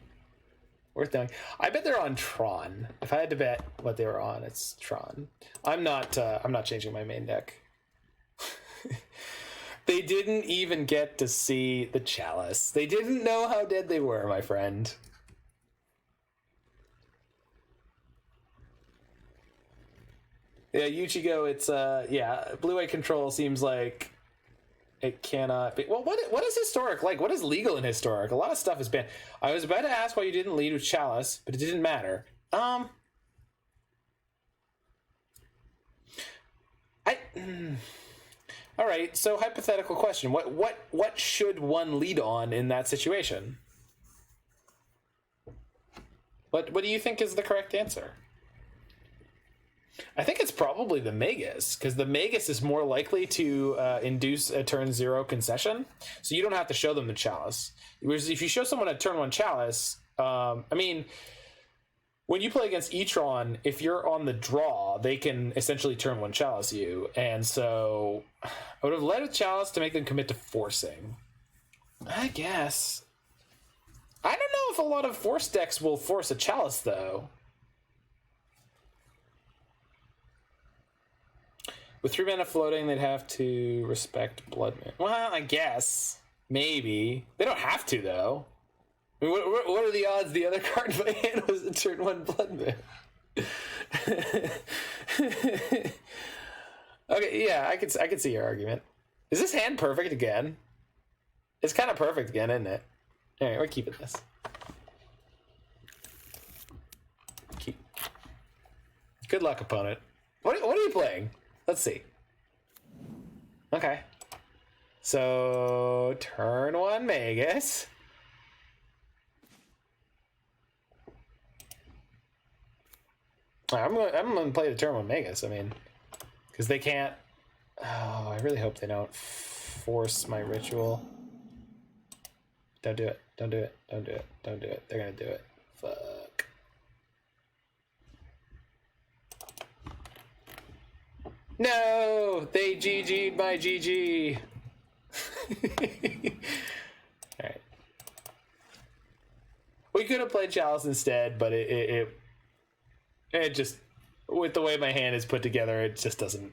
Worth knowing. I bet they're on Tron. If I had to bet what they were on, it's Tron. I'm not changing my main deck. They didn't even get to see the Chalice. They didn't know how dead they were, my friend. Yeah, Yuchigo, it's yeah, blue-white control seems like it cannot be. Well, what is historic like? What is legal in historic? A lot of stuff is banned. I was about to ask why you didn't lead with Chalice, but it didn't matter. All right, so hypothetical question. What should one lead on in that situation? What do you think is the correct answer? I think it's probably the Magus, because the Magus is more likely to induce a turn 0 concession, so you don't have to show them the Chalice. Whereas if you show someone a turn 1 Chalice, I mean, when you play against E-Tron, if you're on the draw, they can essentially turn 1 Chalice you, and so I would have led with Chalice to make them commit to forcing. I guess. I don't know if a lot of force decks will force a Chalice, though. With 3 mana floating, they'd have to respect Blood Moon. Well, I guess. Maybe. They don't have to, though. I mean, what are the odds the other card in my hand was a turn 1 Blood Moon? Okay, yeah, I could see your argument. Is this hand perfect again? It's kind of perfect again, isn't it? Alright, we're keeping this. Good luck, opponent. What are you playing? Let's see. Okay. So, turn 1 Magus. I'm gonna play the turn 1 Magus, I mean, because they can't... Oh, I really hope they don't force my ritual. Don't do it. Don't do it. Don't do it. Don't do it. They're gonna do it. Fuck. No! They GG'd my GG! Alright. We could have played Chalice instead, but it just, with the way my hand is put together, it just doesn't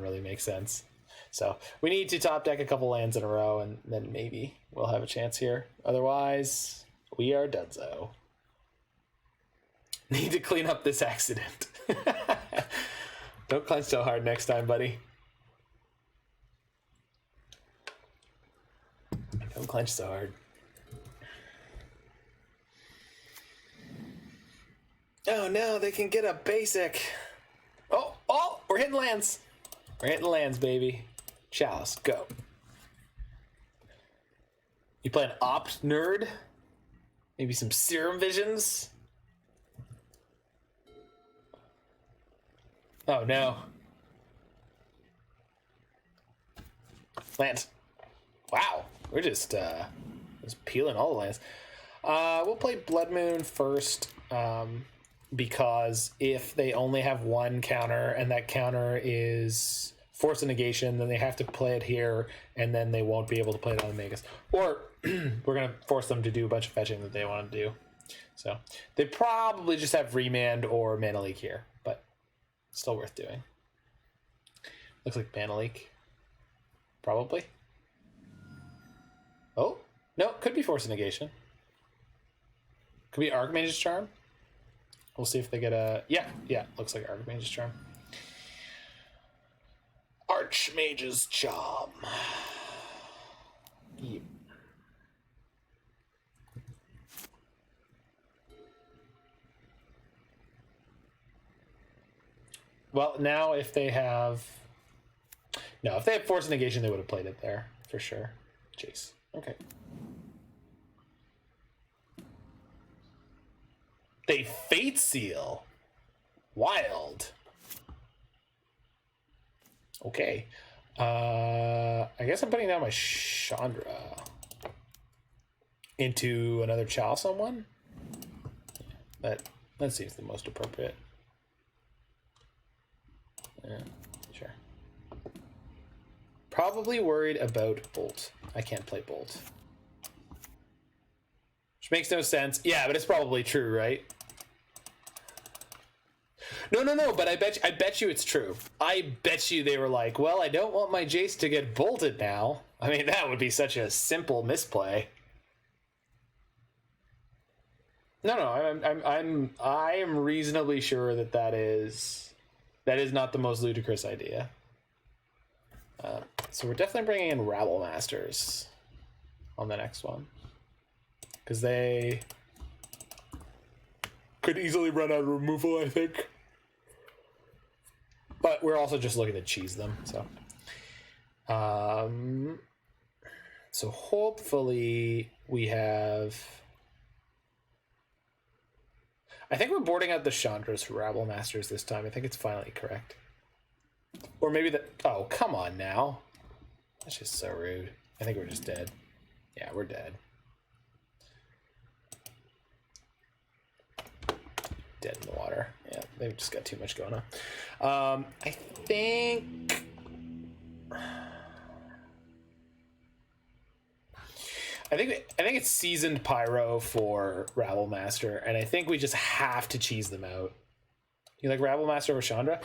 really make sense. So we need to top deck a couple lands in a row, and then maybe we'll have a chance here. Otherwise, we are donezo. Need to clean up this accident. Don't clench so hard next time, buddy. Don't clench so hard. Oh no, they can get a basic. Oh, we're hitting lands. We're hitting lands, baby. Chalice, go. You play an Opt Nerd? Maybe some Serum Visions? Oh no. Land. Wow. We're just peeling all the lands. We'll play Blood Moon first, because if they only have one counter and that counter is Force of Negation, then they have to play it here, and then they won't be able to play it on the Magus. Or we're going to force them to do a bunch of fetching that they want to do. So they probably just have Remand or Mana Leak here, but still worth doing. Looks like Mana Leak. Probably. Oh, no, could be Force of Negation. Could be Archmage's Charm. We'll see if they get a... Yeah, looks like Archmage's Charm. Archmage's Charm. Yep. Well, now if they have... No, if they have Force of Negation, they would have played it there, for sure. Chase. Okay. They Fate Seal. Wild. Okay. I guess I'm putting down my Chandra into another Chalice on one. That seems the most appropriate. Yeah, sure. Probably worried about Bolt. I can't play Bolt. Which makes no sense. Yeah, but it's probably true, right? No, but I bet you it's true. I bet you they were like, well, I don't want my Jace to get bolted now. I mean, that would be such a simple misplay. No, I am reasonably sure that is not the most ludicrous idea. So we're definitely bringing in Rabblemasters on the next one, because they could easily run out of removal, I think. But we're also just looking to cheese them, so. So hopefully we have. I think we're boarding out the Chandras for Rabblemasters this time. I think it's finally correct. Or maybe the... Oh, come on now. That's just so rude. I think we're just dead. Yeah, we're dead. Dead in the water. Yeah, they've just got too much going on. I think... I think it's Seasoned Pyro for Rabblemaster, and I think we just have to cheese them out. You like Rabblemaster over Chandra?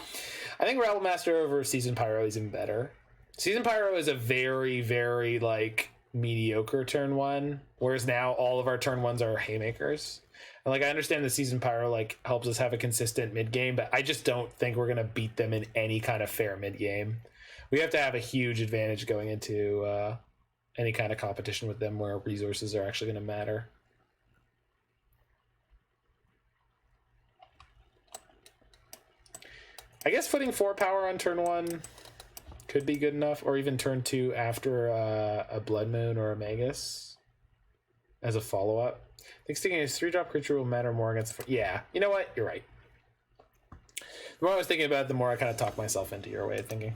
I think Rabblemaster over Seasoned Pyro is even better. Seasoned Pyro is a very, very, like, mediocre turn one, whereas now all of our turn ones are haymakers. And, like, I understand the Seasoned Pyro, like, helps us have a consistent mid-game, but I just don't think we're going to beat them in any kind of fair mid-game. We have to have a huge advantage going into... any kind of competition with them where resources are actually going to matter. I guess putting 4 power on turn 1 could be good enough, or even turn 2 after a Blood Moon or a Magus as a follow-up. I think sticking a 3-drop creature will matter more against... Yeah, you know what? You're right. The more I was thinking about it, the more I kind of talked myself into your way of thinking.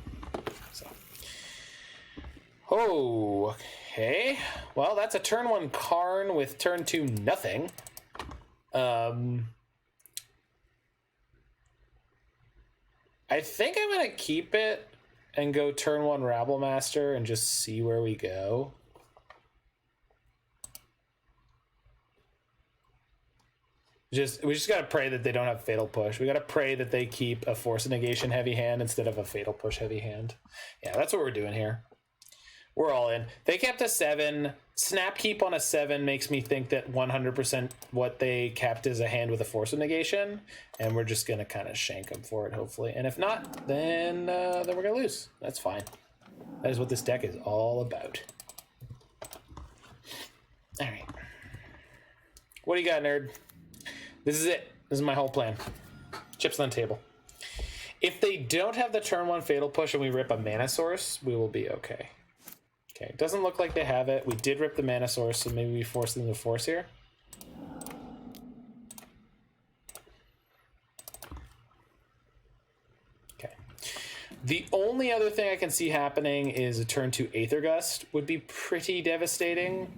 So... Oh, okay. Well, that's a turn 1 Karn with turn 2 nothing. I think I'm going to keep it and go turn 1 Rabblemaster and just see where we go. We just got to pray that they don't have Fatal Push. We got to pray that they keep a Force Negation heavy hand instead of a Fatal Push heavy hand. Yeah, that's what we're doing here. We're all in. They kept a 7. Snap Keep on a 7 makes me think that 100% what they kept is a hand with a Force of Negation, and we're just going to kind of shank them for it, hopefully. And if not, then we're going to lose. That's fine. That is what this deck is all about. All right. What do you got, nerd? This is it. This is my whole plan. Chips on the table. If they don't have the turn 1 Fatal Push and we rip a Mana Source, we will be okay. Okay, it doesn't look like they have it. We did rip the Mana Source, so maybe we force them to force here. Okay. The only other thing I can see happening is a turn 2 Aether Gust would be pretty devastating.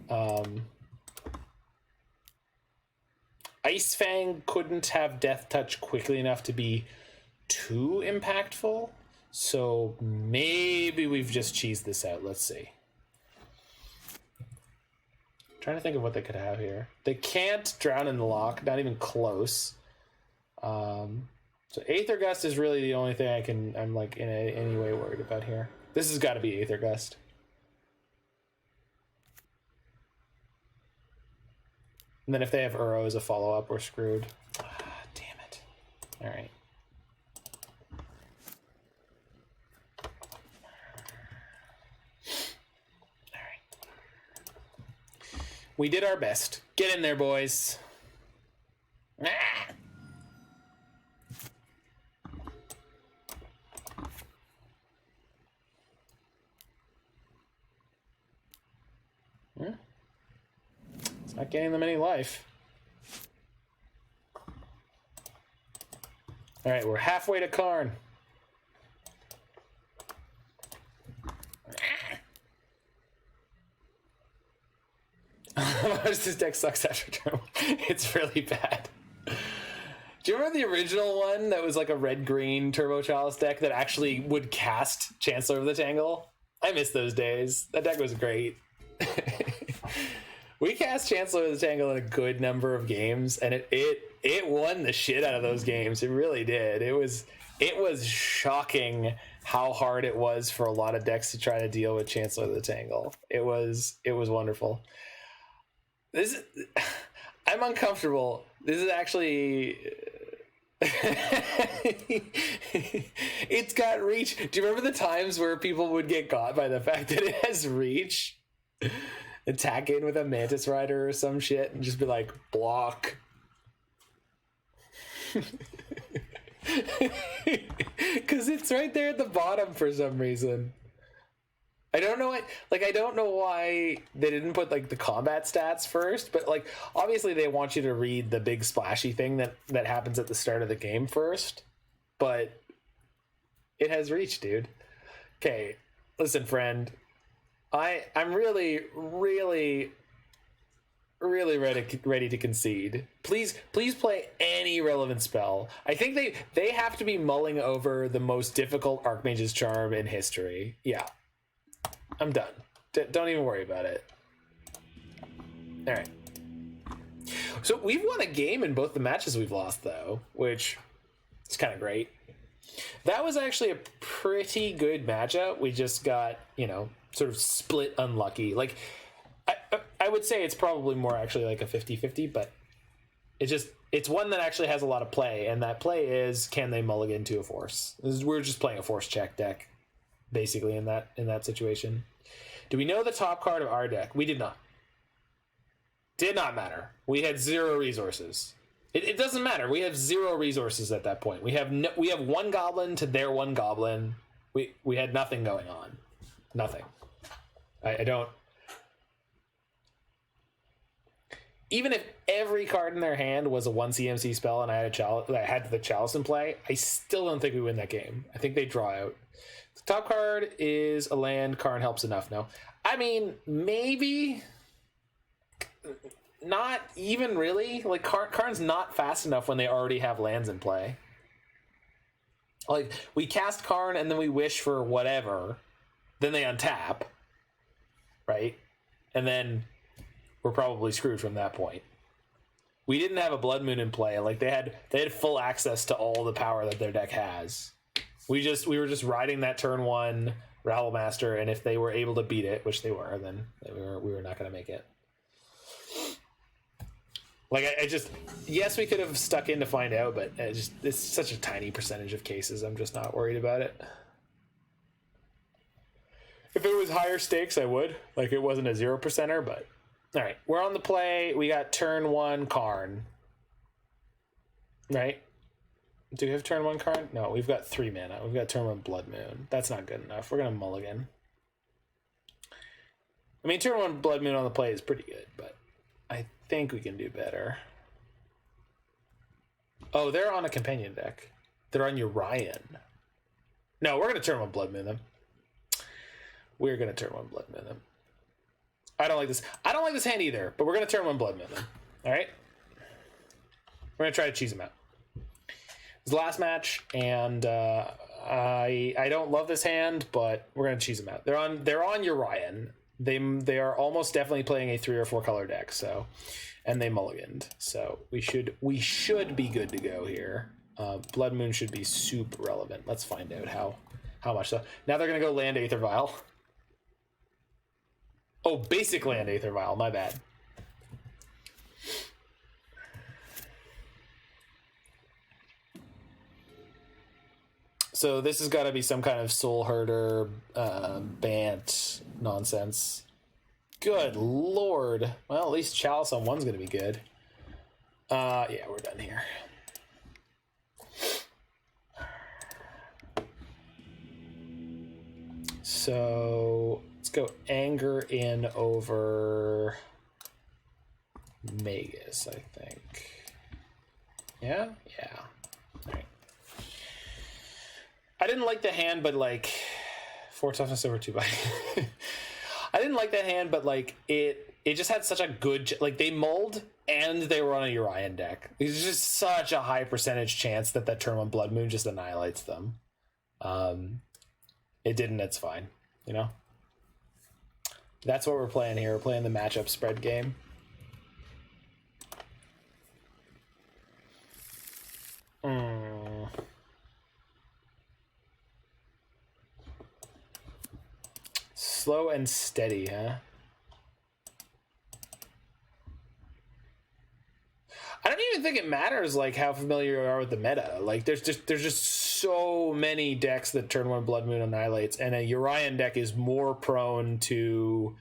Ice Fang couldn't have Death Touch quickly enough to be too impactful, so maybe we've just cheesed this out. Let's see. Trying to think of what they could have here. They can't Drown in the Lock, not even close. So Aether Gust is really the only thing I'm like in any way worried about here. This has got to be Aether Gust. And then if they have Uro as a follow-up, we're screwed. Ah, damn it. All right. We did our best. Get in there, boys. Ah! It's not getting them any life. All right, we're halfway to Karn. much this deck sucks after turn 1. It's really bad. Do you remember the original one that was like a red-green Turbo Chalice deck that actually would cast Chancellor of the Tangle? I miss those days. That deck was great. We cast Chancellor of the Tangle in a good number of games, and it won the shit out of those games. It really did. It was shocking how hard it was for a lot of decks to try to deal with Chancellor of the Tangle. It was wonderful. I'm uncomfortable. This is actually it's got reach. Do you remember the times where people would get got by the fact that it has reach? Attack in with a Mantis Rider or some shit and just be like, block. Because it's right there at the bottom for some reason. I don't know I don't know why they didn't put like the combat stats first, but like obviously they want you to read the big splashy thing that happens at the start of the game first, but it has reach, dude. Okay, listen, friend. I'm really ready to concede. Please play any relevant spell. I think they have to be mulling over the most difficult Archmage's Charm in history. Yeah. I'm done. Don't even worry about it. All right. So we've won a game in both the matches we've lost, though, which is kind of great. That was actually a pretty good matchup. We just got, sort of split unlucky. Like, I would say it's probably more actually like a 50-50, but it's one that actually has a lot of play, and that play is, can they mulligan to a force? We're just playing a force check deck, basically, in that situation. Do we know the top card of our deck? We did not. Did not matter. We had 0 resources. It doesn't matter. We have 0 resources at that point. We have one goblin to their one goblin. We had nothing going on. Nothing. I don't. Even if every card in their hand was a 1 CMC spell and I had the Chalice in play, I still don't think we win that game. I think they draw out. The top card is a land. Karn helps enough. No, I mean, maybe not even really. Like Karn's not fast enough when they already have lands in play. Like, we cast Karn and then we wish for whatever, then they untap, right? And then we're probably screwed from that point. We didn't have a Blood Moon in play. Like, they had full access to all the power that their deck has. We were just riding that turn 1 Rabblemaster, and if they were able to beat it, which they were, then we were not going to make it. Like, yes, we could have stuck in to find out, but it's such a tiny percentage of cases. I'm just not worried about it. If it was higher stakes, I would. Like, it wasn't a 0%er, but all right, we're on the play. We got turn 1 Karn. Right? Do we have turn 1 Karn? No, we've got 3 mana. We've got turn 1 Blood Moon. That's not good enough. We're going to mulligan. I mean, turn 1 Blood Moon on the play is pretty good, but I think we can do better. Oh, they're on a companion deck. They're on Urian. No, we're going to turn 1 Blood Moon them. We're going to turn 1 Blood Moon them. I don't like this hand either, but we're going to turn 1 Blood Moon them. All right? We're going to try to cheese them out. It's the last match, and I don't love this hand, but we're going to cheese them out. They're on Urian. They are almost definitely playing a 3 or 4 color deck, so, and they mulliganed. So we should be good to go here. Blood Moon should be super relevant. Let's find out how much so. Now they're going to go land Aether Vial. Oh, basic land Aether Vial, my bad. So this has got to be some kind of Soul Herder, Bant nonsense. Good lord. Well, at least Chalice on 1's going to be good. Yeah, we're done here. So let's go Anger in over Magus, I think. Yeah? Yeah. All right. I didn't like the hand, but like 4 toughness over 2 bite. I didn't like that hand, but like it it just had such a good, like, they mulled and they were on a Urian deck. It's just such a high percentage chance that that turn 1 Blood Moon just annihilates them. It didn't, it's fine, you know? That's what we're playing here. We're playing the matchup spread game. Slow and steady, huh? I don't even think it matters like how familiar you are with the meta. Like there's just so many decks that turn 1 Blood Moon annihilates, and a Urian deck is more prone to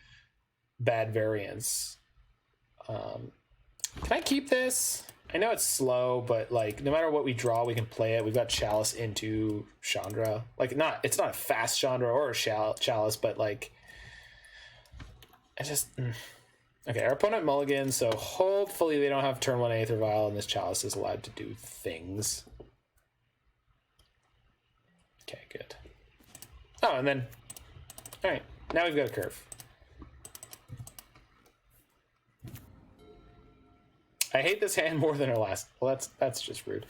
bad variance. Can I keep this? I know it's slow, but like no matter what we draw, we can play it. We've got Chalice into Chandra. Like it's not a fast Chandra or a Chalice, but like I just okay. Our opponent mulligans, so hopefully they don't have turn 1 Aether Vial, and this Chalice is allowed to do things. Okay, good. Oh, and then all right, now we've got a curve. I hate this hand more than our last. Well, that's just rude.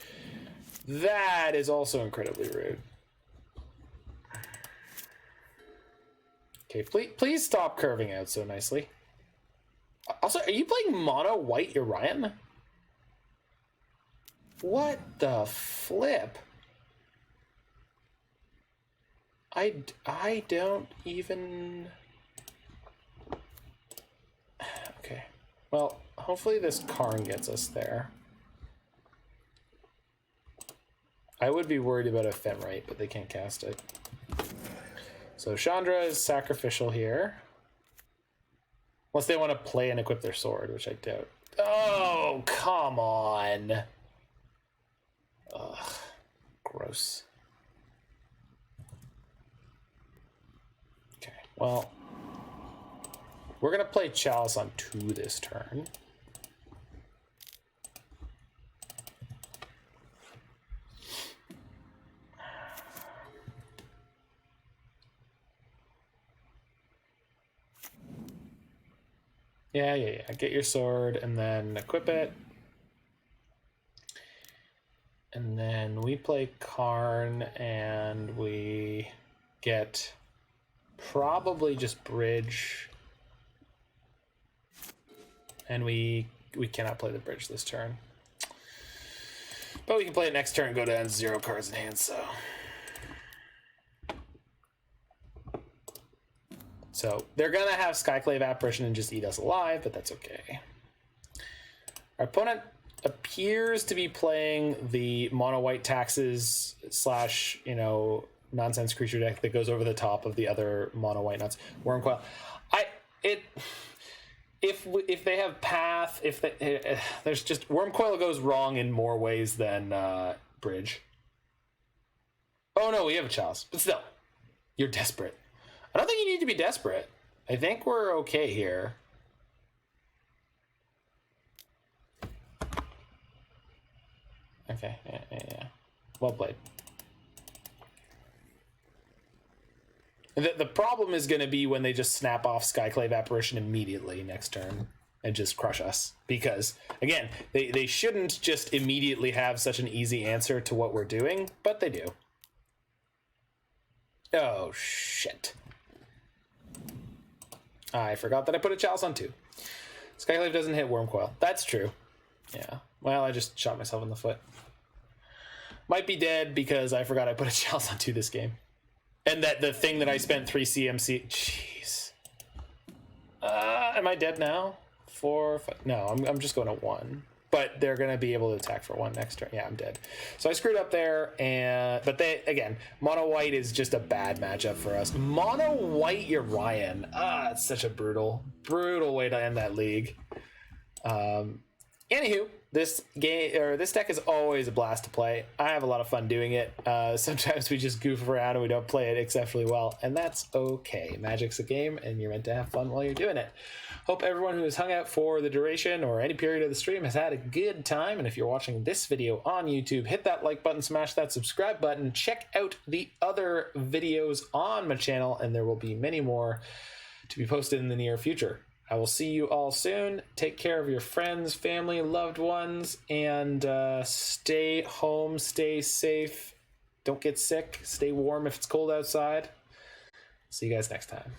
That is also incredibly rude. Okay, please stop curving out so nicely. Also, are you playing mono white Urian? What the flip? I don't even... Okay, well... Hopefully this Karn gets us there. I would be worried about Ephemerate, but they can't cast it. So Chandra is sacrificial here. Unless they want to play and equip their sword, which I doubt. Oh, come on. Ugh, gross. Okay, well, we're going to play Chalice on 2 this turn. Yeah. Get your sword and then equip it. And then we play Karn and we get probably just bridge. And we cannot play the bridge this turn. But we can play it next turn and go down 0 cards in hand, So they're going to have Skyclave Apparition and just eat us alive, but that's okay. Our opponent appears to be playing the mono-white taxes / nonsense creature deck that goes over the top of the other mono-white nuts. Wurmcoil. If they have Path, there's just... Wurmcoil goes wrong in more ways than Bridge. Oh no, we have a Chalice. But still, you're desperate. I don't think you need to be desperate. I think we're okay here. Okay, yeah. Well played. The problem is going to be when they just snap off Skyclave Apparition immediately next turn and just crush us. Because, again, they shouldn't just immediately have such an easy answer to what we're doing, but they do. Oh, shit. I forgot that I put a Chalice on 2. Skyclave doesn't hit Wurmcoil. That's true. Yeah. Well, I just shot myself in the foot. Might be dead because I forgot I put a Chalice on 2 this game. And that the thing that I spent 3 CMC... Jeez. Am I dead now? 4, 5... No, I'm just going to 1. But they're going to be able to attack for 1 next turn. Yeah, I'm dead. So I screwed up there. But they, again, mono-white is just a bad matchup for us. Mono-white Urian. It's such a brutal way to end that league. Anywho, this deck is always a blast to play. I have a lot of fun doing it. Sometimes we just goof around and we don't play it exceptionally well, and that's okay. Magic's a game, and you're meant to have fun while you're doing it. Hope everyone who has hung out for the duration or any period of the stream has had a good time, and if you're watching this video on YouTube, hit that like button, smash that subscribe button, check out the other videos on my channel, and there will be many more to be posted in the near future. I will see you all soon. Take care of your friends, family, loved ones, and stay home, stay safe. Don't get sick. Stay warm if it's cold outside. See you guys next time.